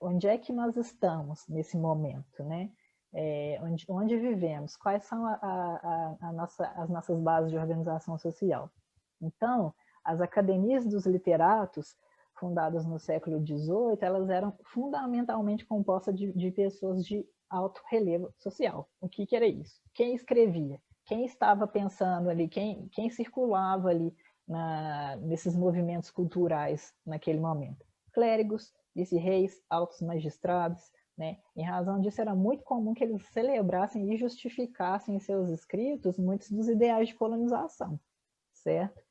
onde é que nós estamos nesse momento, né? Onde vivemos? Quais são as nossas bases de organização social? Então, as academias dos literatos, fundadas no século XVIII, elas eram fundamentalmente compostas de pessoas de alto relevo social. O que era isso? Quem escrevia? Quem estava pensando ali? Quem circulava ali nesses movimentos culturais naquele momento? Clérigos, vice-reis, altos magistrados, né? Em razão disso, era muito comum que eles celebrassem e justificassem em seus escritos muitos dos ideais de colonização, certo?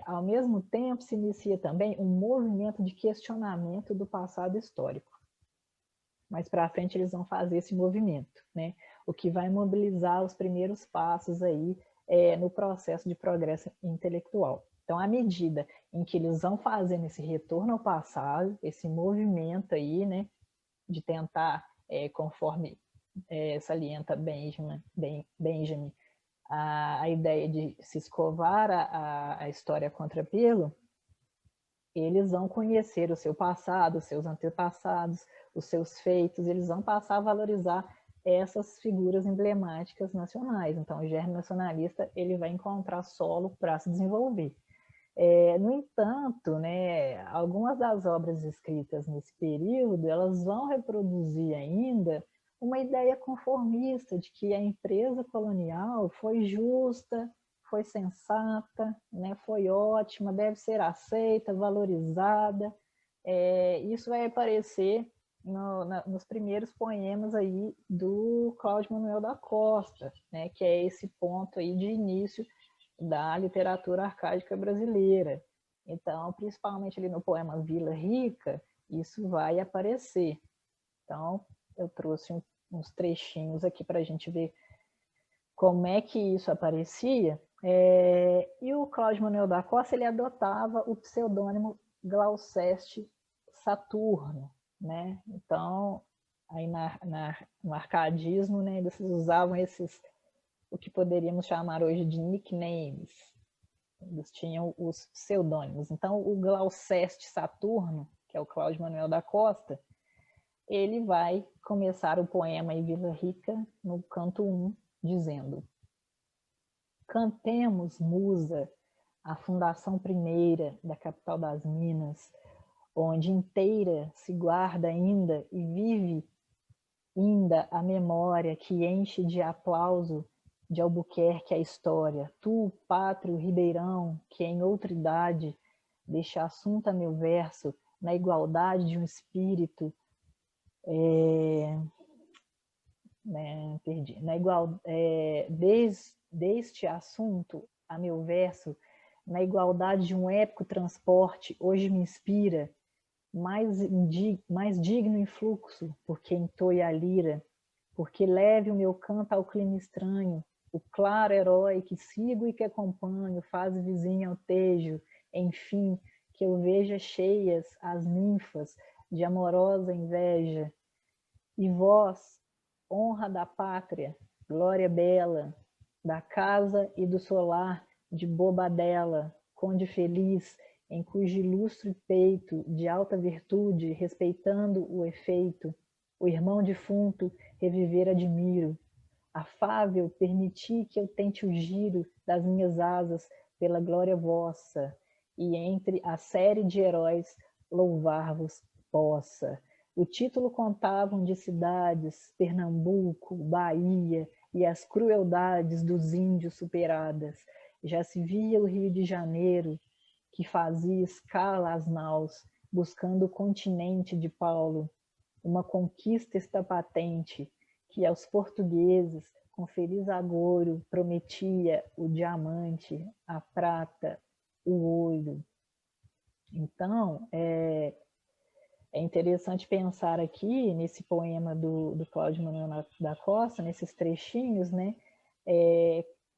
Ao mesmo tempo, se inicia também um movimento de questionamento do passado histórico. Mais para frente, eles vão fazer esse movimento, né? O que vai mobilizar os primeiros passos aí no processo de progresso intelectual. Então, à medida em que eles vão fazendo esse retorno ao passado, esse movimento aí, né, de tentar, conforme salienta Benjamin, a ideia de se escovar a história contra pelo, eles vão conhecer o seu passado, os seus antepassados, os seus feitos, eles vão passar a valorizar essas figuras emblemáticas nacionais. Então, o germe nacionalista ele vai encontrar solo para se desenvolver. No entanto, né, algumas das obras escritas nesse período, elas vão reproduzir ainda uma ideia conformista de que a empresa colonial foi justa, foi sensata, né, foi ótima, deve ser aceita, valorizada. Isso vai aparecer nos primeiros poemas aí do Cláudio Manuel da Costa, né, que é esse ponto aí de início da literatura arcaica brasileira. Então, principalmente ali no poema Vila Rica, isso vai aparecer. Então, eu trouxe uns trechinhos aqui para a gente ver como é que isso aparecia. E o Cláudio Manuel da Costa, ele adotava o pseudônimo Glauceste Saturno, né? Então, aí no arcadismo, né, eles usavam o que poderíamos chamar hoje de nicknames. Eles tinham os pseudônimos. Então, o Glauceste Saturno, que é o Cláudio Manuel da Costa, ele vai começar o poema em Vila Rica, no canto 1, dizendo: cantemos, musa, a fundação primeira da capital das Minas, onde inteira se guarda ainda e vive ainda a memória que enche de aplauso de Albuquerque a história. Tu, pátrio Ribeirão, que em outra idade deixa assunto a meu verso, na igualdade de um espírito, perdi, deste assunto a meu verso, na igualdade de um épico transporte, hoje me inspira, mais digno influxo, porque entoie a lira, porque leve o meu canto ao clima estranho, o claro herói que sigo e que acompanho, faz vizinho ao tejo, enfim, que eu veja cheias as ninfas de amorosa inveja. E vós, honra da pátria, glória bela, da casa e do solar de Bobadela, conde feliz, em cujo ilustre peito, de alta virtude, respeitando o efeito, o irmão defunto reviver admiro. Afável, permiti que eu tente o giro das minhas asas pela glória vossa, e entre a série de heróis louvar-vos possa. O título contavam de cidades, Pernambuco, Bahia, e as crueldades dos índios superadas. Já se via o Rio de Janeiro, que fazia escala às naus, buscando o continente de Paulo. Uma conquista está patente, que aos portugueses, com feliz agouro, prometia o diamante, a prata, o ouro. Então, é interessante pensar aqui, nesse poema do Cláudio Manuel da Costa, nesses trechinhos, né,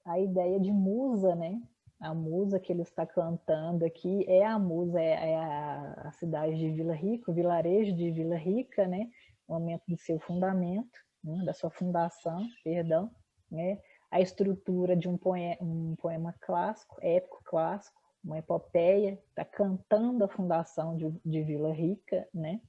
a ideia de musa, né? A musa que ele está cantando aqui é a musa, é a cidade de Vila Rica, o vilarejo de Vila Rica, né? No momento do seu fundamento, né? Da sua fundação, perdão, né? A estrutura de um poema clássico, épico clássico, uma epopeia, está cantando a fundação de Vila Rica, né?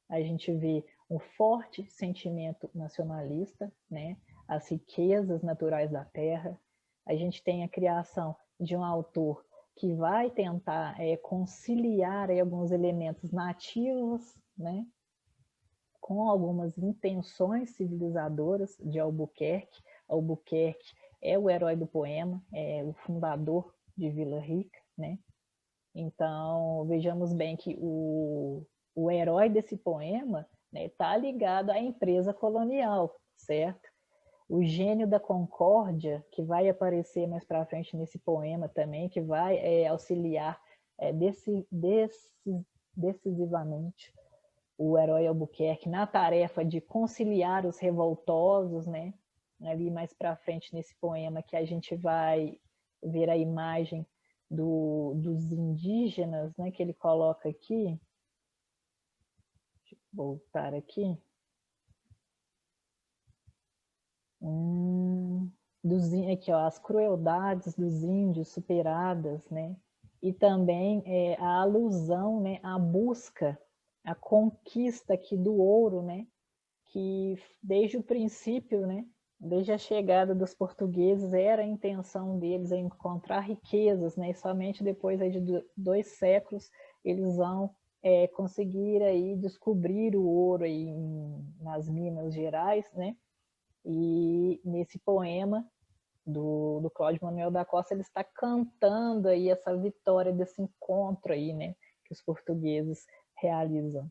A gente vê um forte sentimento nacionalista, né? As riquezas naturais da terra. A gente tem a criação de um autor que vai tentar conciliar alguns elementos nativos, né? Com algumas intenções civilizadoras de Albuquerque. Albuquerque é o herói do poema, é o fundador de Vila Rica, né? Então, vejamos bem que o herói desse poema está, né, ligado à empresa colonial, certo? O gênio da concórdia, que vai aparecer mais para frente nesse poema também, que vai auxiliar decisivamente o herói Albuquerque na tarefa de conciliar os revoltosos, né? Ali mais para frente nesse poema que a gente vai ver a imagem dos indígenas, né, que ele coloca aqui. Deixa eu voltar aqui. Aqui, ó, as crueldades dos índios superadas, né? E também a alusão, né, à busca, a conquista aqui do ouro, né? Que desde o princípio, né, desde a chegada dos portugueses, era a intenção deles encontrar riquezas, né, e somente depois aí de 2 séculos eles vão conseguir aí descobrir o ouro aí nas Minas Gerais, né? E nesse poema do Cláudio Manuel da Costa, ele está cantando aí essa vitória desse encontro aí, né, que os portugueses realizam.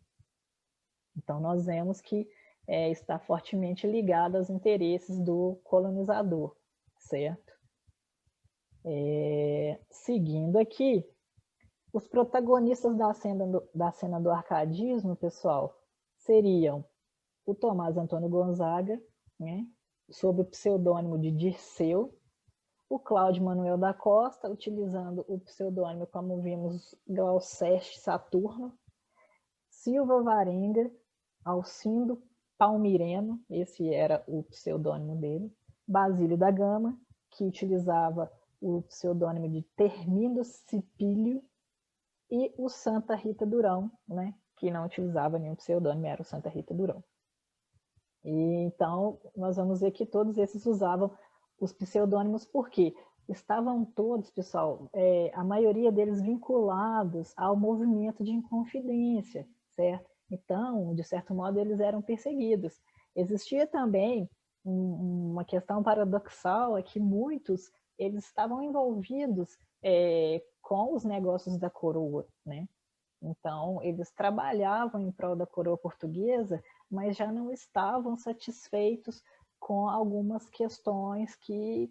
Então nós vemos que está fortemente ligado aos interesses do colonizador, certo? Seguindo aqui, os protagonistas da cena do arcadismo, pessoal, seriam o Tomás Antônio Gonzaga, né, sob o pseudônimo de Dirceu, o Cláudio Manuel da Costa, utilizando o pseudônimo, como vimos, Glauceste Saturno, Silva Varenga, Alcindo Palmireno, esse era o pseudônimo dele, Basílio da Gama, que utilizava o pseudônimo de Termindo Cipílio, e o Santa Rita Durão, né, que não utilizava nenhum pseudônimo, era o Santa Rita Durão. E então, nós vamos ver que todos esses usavam os pseudônimos porque estavam todos, pessoal, a maioria deles vinculados ao movimento de Inconfidência, certo? Então, de certo modo, eles eram perseguidos. Existia também uma questão paradoxal, é que muitos eles estavam envolvidos com os negócios da coroa, né? Então, eles trabalhavam em prol da coroa portuguesa, mas já não estavam satisfeitos com algumas questões que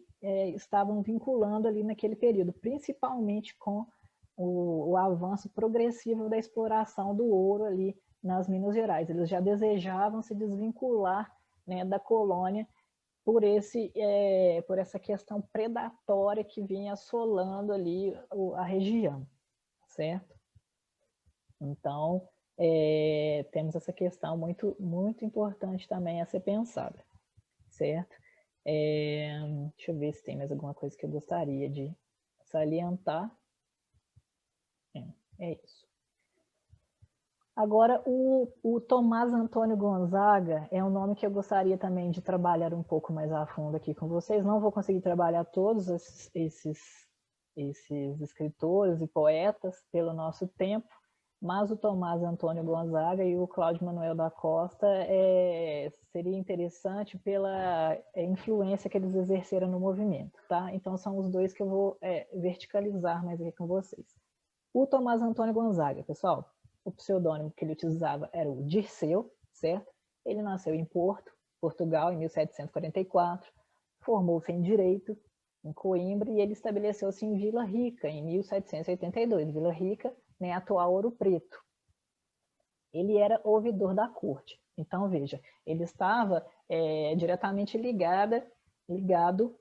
estavam vinculando ali naquele período, principalmente com o avanço progressivo da exploração do ouro ali nas Minas Gerais. Eles já desejavam se desvincular, né, da colônia por essa questão predatória que vinha assolando ali a região, certo? Então, temos essa questão muito, muito importante também a ser pensada, certo? Deixa eu ver se tem mais alguma coisa que eu gostaria de salientar. É isso. Agora, o Tomás Antônio Gonzaga é um nome que eu gostaria também de trabalhar um pouco mais a fundo aqui com vocês. Não vou conseguir trabalhar todos esses escritores e poetas pelo nosso tempo, mas o Tomás Antônio Gonzaga e o Cláudio Manuel da Costa seria interessante pela influência que eles exerceram no movimento, tá? Então são os dois que eu vou verticalizar mais aqui com vocês. O Tomás Antônio Gonzaga, pessoal, o pseudônimo que ele utilizava era o Dirceu, certo? Ele nasceu em Porto, Portugal, em 1744, formou-se em Direito, em Coimbra, e ele estabeleceu-se em Vila Rica, em 1782. Vila Rica, né, atual Ouro Preto. Ele era ouvidor da corte. Então, veja, ele estava diretamente ligado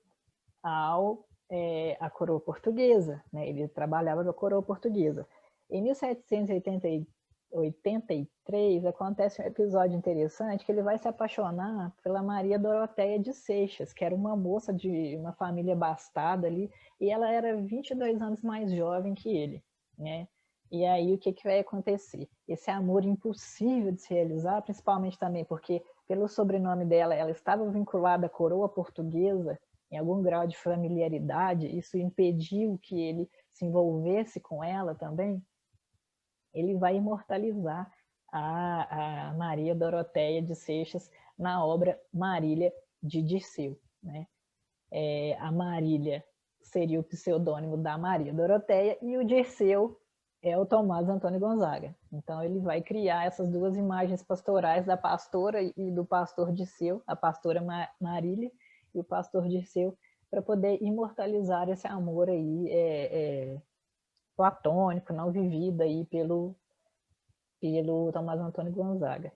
à coroa portuguesa, né? Ele trabalhava na coroa portuguesa. Em 1783, acontece um episódio interessante que ele vai se apaixonar pela Maria Doroteia de Seixas, que era uma moça de uma família abastada ali, e ela era 22 anos mais jovem que ele, né? E aí o que vai acontecer? Esse amor impossível de se realizar, principalmente também porque pelo sobrenome dela, ela estava vinculada à coroa portuguesa, em algum grau de familiaridade, isso impediu que ele se envolvesse com ela também. Ele vai imortalizar a Maria Doroteia de Seixas na obra Marília de Dirceu, né? A Marília seria o pseudônimo da Maria Doroteia e o Dirceu é o Tomás Antônio Gonzaga. Então ele vai criar essas duas imagens pastorais da pastora e do pastor Dirceu, a pastora Marília e o pastor Dirceu, para poder imortalizar esse amor aí platônico, não vivido aí pelo Tomás Antônio Gonzaga.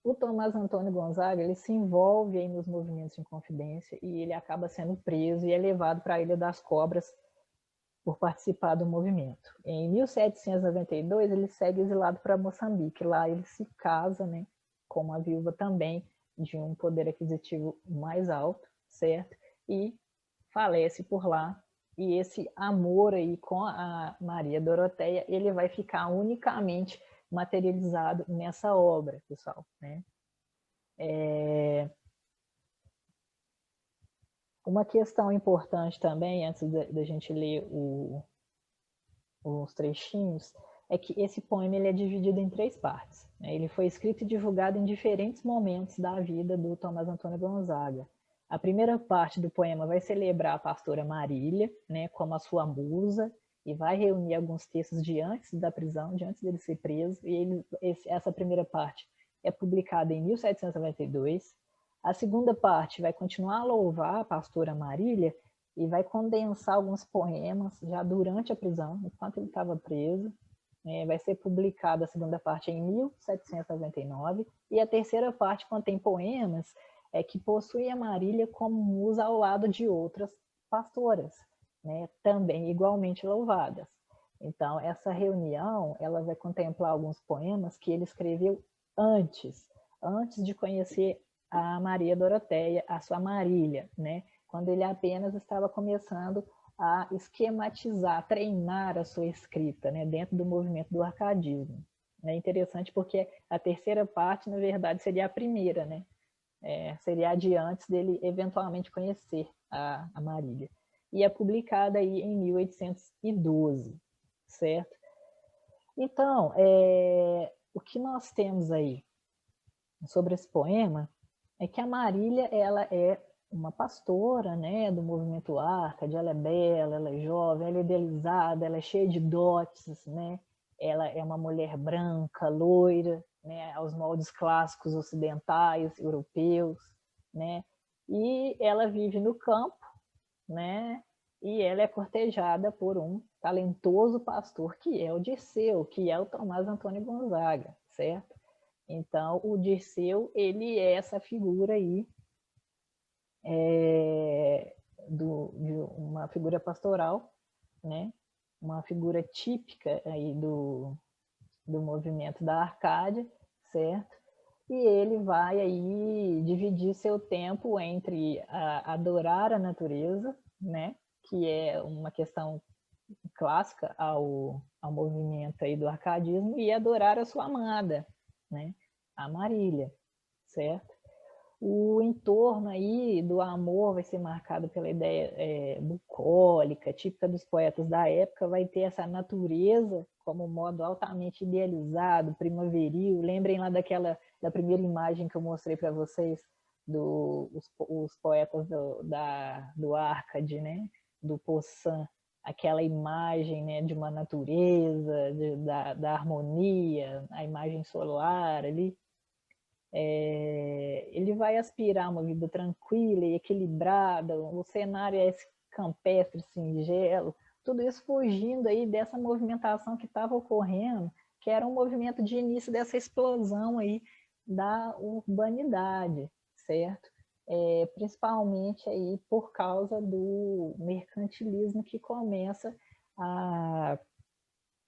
O Tomás Antônio Gonzaga, ele se envolve aí nos movimentos de Inconfidência e ele acaba sendo preso e é levado para a Ilha das Cobras por participar do movimento. Em 1792, ele segue exilado para Moçambique. Lá ele se casa, né, com uma viúva também de um poder aquisitivo mais alto, certo? E falece por lá. E esse amor aí com a Maria Doroteia, ele vai ficar unicamente materializado nessa obra, pessoal, né? Uma questão importante também, antes da gente ler os trechinhos, é que esse poema ele é dividido em 3 partes. Né? Ele foi escrito e divulgado em diferentes momentos da vida do Tomás Antônio Gonzaga. A primeira parte do poema vai celebrar a pastora Marília, né, como a sua musa, e vai reunir alguns textos de antes da prisão, de antes dele ser preso, e essa primeira parte é publicada em 1792. A segunda parte vai continuar a louvar a pastora Marília e vai condensar alguns poemas já durante a prisão, enquanto ele estava preso. Vai ser publicada a segunda parte em 1799 e a terceira parte contém poemas que possuem a Marília como musa ao lado de outras pastoras, né, também igualmente louvadas. Então, essa reunião ela vai contemplar alguns poemas que ele escreveu antes de conhecer a Maria Doroteia, a sua Marília, né, quando ele apenas estava começando a esquematizar, treinar a sua escrita, né, dentro do movimento do arcadismo. É interessante porque a terceira parte, na verdade, seria a primeira, né? Seria a de antes dele eventualmente conhecer a Marília. E é publicada aí em 1812, certo? Então, o que nós temos aí sobre esse poema é que a Marília ela é uma pastora, né, do movimento Arcade, ela é bela, ela é jovem, ela é idealizada, ela é cheia de dotes, né? Ela é uma mulher branca, loira, né, aos moldes clássicos ocidentais, europeus, né? E ela vive no campo, né? E ela é cortejada por um talentoso pastor que é o Dirceu, que é o Tomás Antônio Gonzaga, certo? Então, o Dirceu, ele é essa figura aí, de uma figura pastoral, né? Uma figura típica aí do movimento da Arcádia, certo? E ele vai aí dividir seu tempo entre adorar a natureza, né? Que é uma questão clássica ao movimento aí do arcadismo, e adorar a sua amada, né? A Marília, certo? O entorno aí do amor vai ser marcado pela ideia bucólica, típica dos poetas da época, vai ter essa natureza como modo altamente idealizado, primaveril. Lembrem lá da primeira imagem que eu mostrei para vocês, os poetas do Árcade, né? Do Poussin, aquela imagem, né, de uma natureza, da harmonia, a imagem solar ali. Ele vai aspirar uma vida tranquila e equilibrada, o cenário é esse campestre, singelo, tudo isso fugindo aí dessa movimentação que estava ocorrendo, que era um movimento de início dessa explosão aí da urbanidade, certo? Principalmente aí por causa do mercantilismo que começa a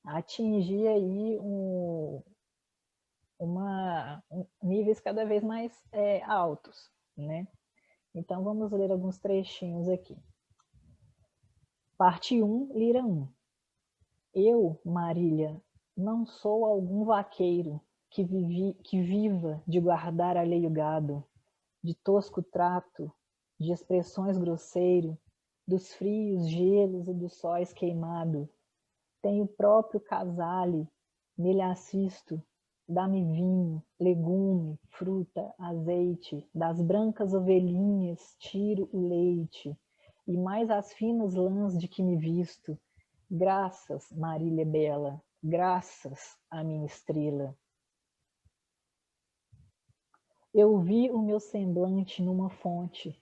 atingir aí níveis cada vez mais altos, né? Então vamos ler alguns trechinhos aqui. Parte 1, Lira 1. Eu, Marília, não sou algum vaqueiro que viva de guardar alheio gado, de tosco trato, de expressões grosseiro, dos frios gelos e dos sóis queimado. Tenho próprio casale, nele assisto, dá-me vinho, legume, fruta, azeite, das brancas ovelhinhas tiro o leite, e mais as finas lãs de que me visto. Graças, Marília bela, graças à minha estrela. Eu vi o meu semblante numa fonte,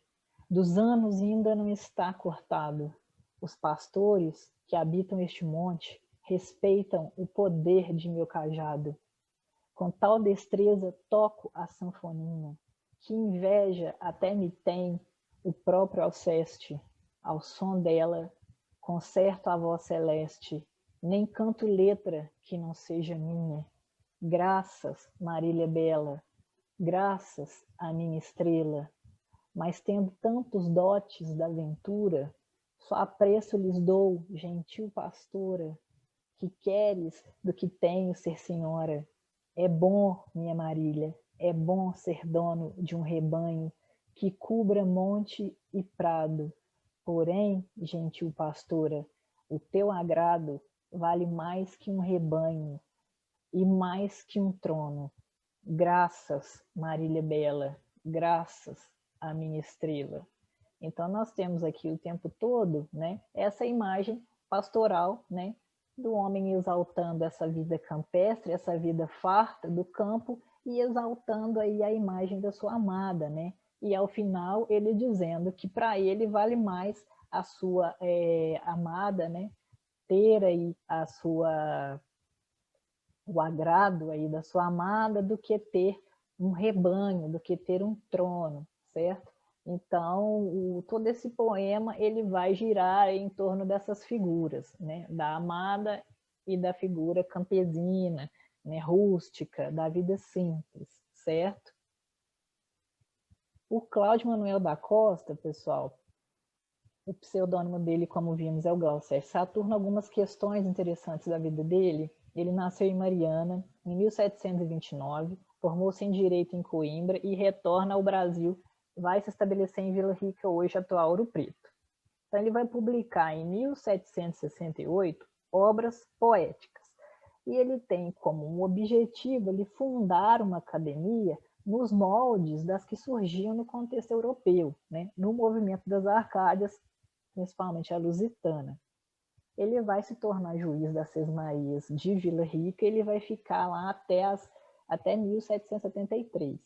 dos anos ainda não está cortado. Os pastores que habitam este monte respeitam o poder de meu cajado. Com tal destreza toco a sanfoninha, que inveja até me tem o próprio Alceste. Ao som dela, concerto a voz celeste, nem canto letra que não seja minha. Graças, Marília bela, graças à minha estrela, mas tendo tantos dotes da ventura, só apreço lhes dou, gentil pastora, que queres do que tenho ser senhora. É bom, minha Marília, é bom ser dono de um rebanho que cubra monte e prado. Porém, gentil pastora, o teu agrado vale mais que um rebanho e mais que um trono. Graças, Marília bela, graças à minha estrela. Então nós temos aqui o tempo todo, né, essa imagem pastoral, né, do homem exaltando essa vida campestre, essa vida farta do campo e exaltando aí a imagem da sua amada, né? E ao final ele dizendo que para ele vale mais a sua amada, né, ter aí o agrado aí da sua amada do que ter um rebanho, do que ter um trono, certo? Então, todo esse poema ele vai girar em torno dessas figuras, né? Da amada e da figura campesina, né? Rústica, da vida simples, certo? O Cláudio Manuel da Costa, pessoal, o pseudônimo dele, como vimos, é o Glaucer Saturno. Algumas questões interessantes da vida dele. Ele nasceu em Mariana, em 1729, formou-se em Direito em Coimbra e retorna ao Brasil, vai se estabelecer em Vila Rica, hoje atual Ouro Preto. Então ele vai publicar em 1768 obras poéticas. E ele tem como um objetivo ele fundar uma academia nos moldes das que surgiam no contexto europeu, né? No movimento das Arcádias, principalmente a lusitana. Ele vai se tornar juiz das Sesmarias de Vila Rica e ele vai ficar lá até 1773.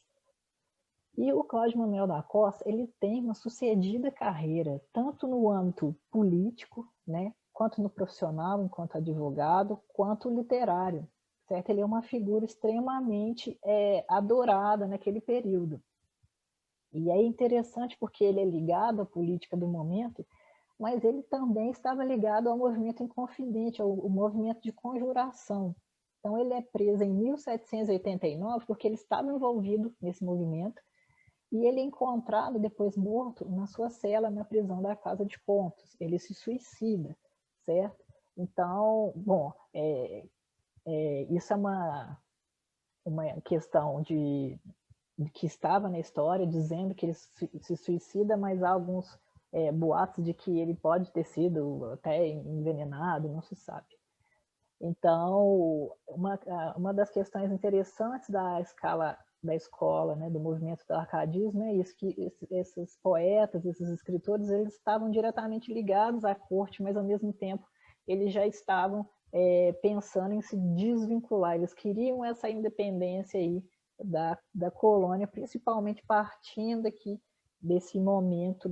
E o Cláudio Manuel da Costa, ele tem uma sucedida carreira, tanto no âmbito político, né, quanto no profissional, enquanto advogado, quanto literário, certo? Ele é uma figura extremamente adorada naquele período. E é interessante porque ele é ligado à política do momento, mas ele também estava ligado ao movimento Inconfidente, ao movimento de conjuração. Então ele é preso em 1789 porque ele estava envolvido nesse movimento e ele é encontrado depois morto na sua cela na prisão da Casa de Contos. Ele se suicida, certo? Então, bom, isso é uma questão que estava na história, dizendo que ele se suicida, mas há alguns boatos de que ele pode ter sido até envenenado, não se sabe. Então, uma das questões interessantes da escola, né, do movimento do arcadismo, é isso, que esses poetas, esses escritores, eles estavam diretamente ligados à corte, mas ao mesmo tempo eles já estavam pensando em se desvincular, eles queriam essa independência aí da colônia, principalmente partindo aqui desse momento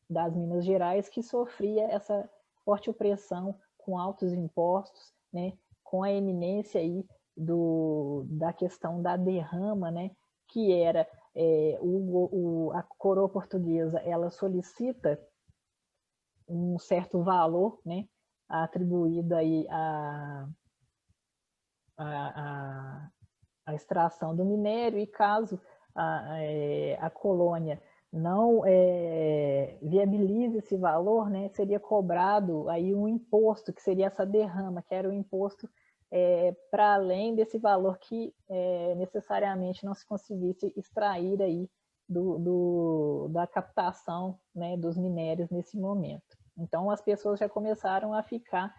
das Minas Gerais, que sofria essa forte opressão com altos impostos, né, com a eminência aí da questão da derrama, né, que era a coroa portuguesa, ela solicita um certo valor, né, atribuído aí a extração do minério, e caso a colônia não viabilize esse valor, né, seria cobrado aí um imposto, que seria essa derrama, que era o imposto para além desse valor que necessariamente não se conseguisse extrair aí da captação, né, dos minérios nesse momento. Então as pessoas já começaram a ficar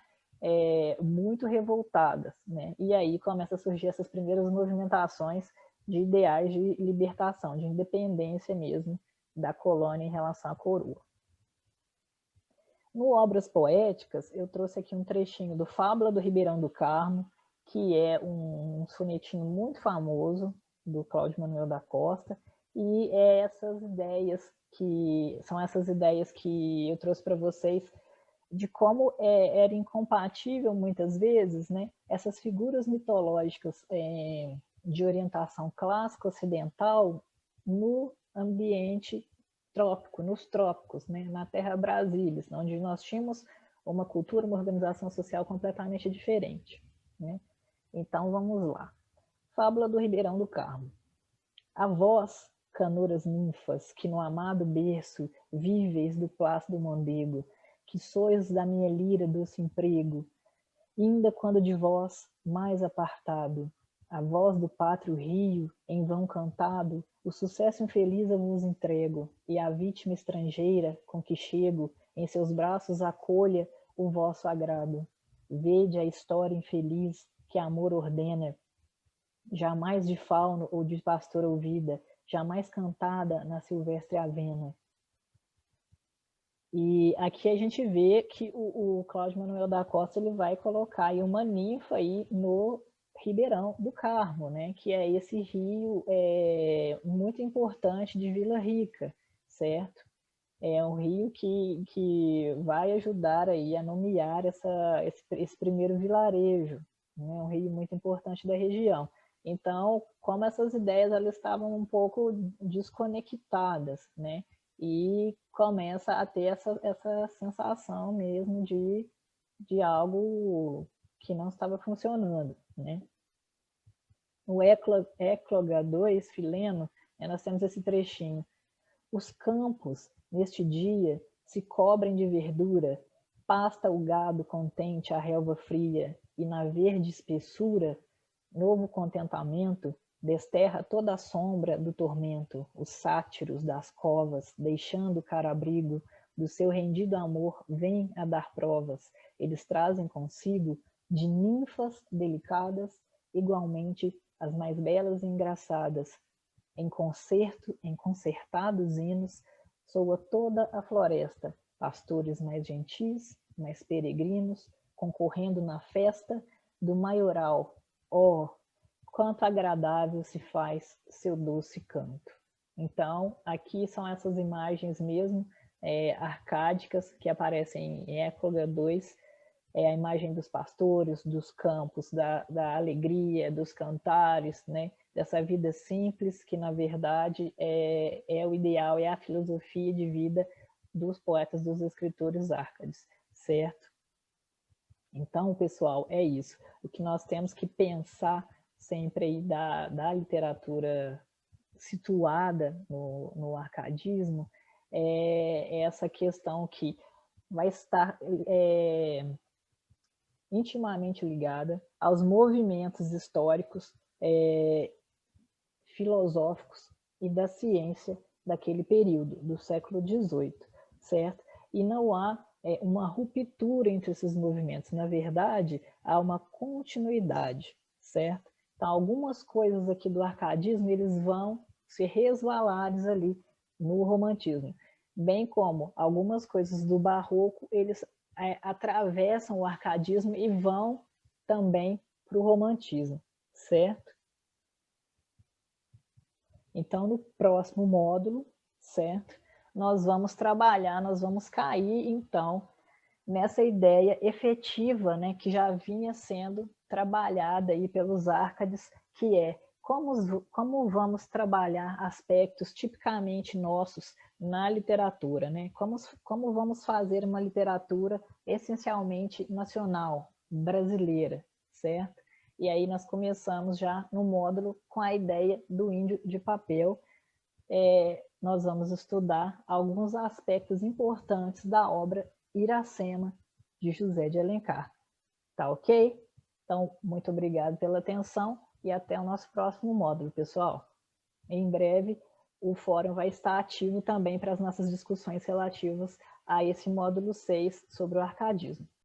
muito revoltadas, né? E aí começa a surgir essas primeiras movimentações de ideais de libertação, de independência mesmo da colônia em relação à coroa. No Obras Poéticas, eu trouxe aqui um trechinho do Fábula do Ribeirão do Carmo, que é um sonetinho muito famoso do Cláudio Manuel da Costa, e são essas ideias que eu trouxe para vocês de como era incompatível, muitas vezes, né, essas figuras mitológicas de orientação clássica ocidental no ambiente trópico, nos trópicos, né, na Terra Brasília, onde nós tínhamos uma cultura, uma organização social completamente diferente, né? Então, vamos lá. Fábula do Ribeirão do Carmo. A vós, canoras ninfas, que no amado berço víveis do plácido mondego, que sois da minha lira doce emprego, ainda quando de vós mais apartado, a voz do pátrio rio, em vão cantado, o sucesso infeliz eu vos entrego, e a vítima estrangeira com que chego, em seus braços acolha o vosso agrado. Vede a história infeliz que amor ordena, jamais de fauno ou de pastor ouvida, jamais cantada na silvestre avena. E aqui a gente vê que o Cláudio Manuel da Costa ele vai colocar aí uma ninfa aí no Ribeirão do Carmo, né? Que é esse rio muito importante de Vila Rica, certo? É um rio que vai ajudar aí a nomear esse primeiro vilarejo, né? Um rio muito importante da região. Então, como essas ideias elas estavam um pouco desconectadas, né? E começa a ter essa sensação mesmo de algo que não estava funcionando, né? No Écloga 2, Fileno, nós temos esse trechinho. Os campos, neste dia, se cobrem de verdura, pasta o gado contente a relva fria, e na verde espessura, novo contentamento, desterra toda a sombra do tormento, os sátiros das covas, deixando o caro-abrigo, do seu rendido amor, vêm a dar provas, eles trazem consigo de ninfas delicadas, igualmente as mais belas e engraçadas, em concertados hinos, soa toda a floresta, pastores mais gentis, mais peregrinos, concorrendo na festa do maioral. Oh, quanto agradável se faz seu doce canto. Então, aqui são essas imagens mesmo, arcádicas, que aparecem em Écloga 2, a imagem dos pastores, dos campos, da alegria, dos cantares, né? Dessa vida simples, que na verdade é o ideal, é a filosofia de vida dos poetas, dos escritores árcades, certo? Então, pessoal, é isso. O que nós temos que pensar sempre aí da literatura situada no arcadismo é essa questão que vai estar intimamente ligada aos movimentos históricos filosóficos e da ciência daquele período, do século XVIII, certo? E não há uma ruptura entre esses movimentos, na verdade, há uma continuidade, certo? Então, algumas coisas aqui do arcadismo, eles vão ser resvalados ali no romantismo, bem como algumas coisas do barroco, eles atravessam o arcadismo e vão também para o romantismo, certo? Então, no próximo módulo, certo? Nós vamos trabalhar, nós vamos cair, então, nessa ideia efetiva, né, que já vinha sendo trabalhada aí pelos Árcades, que é como vamos trabalhar aspectos tipicamente nossos na literatura, né? Como vamos fazer uma literatura essencialmente nacional, brasileira, certo? E aí nós começamos já no módulo com a ideia do índio de papel. Nós vamos estudar alguns aspectos importantes da obra Iracema, de José de Alencar. Tá ok? Então, muito obrigado pela atenção e até o nosso próximo módulo, pessoal. Em breve, o fórum vai estar ativo também para as nossas discussões relativas a esse módulo 6 sobre o arcadismo.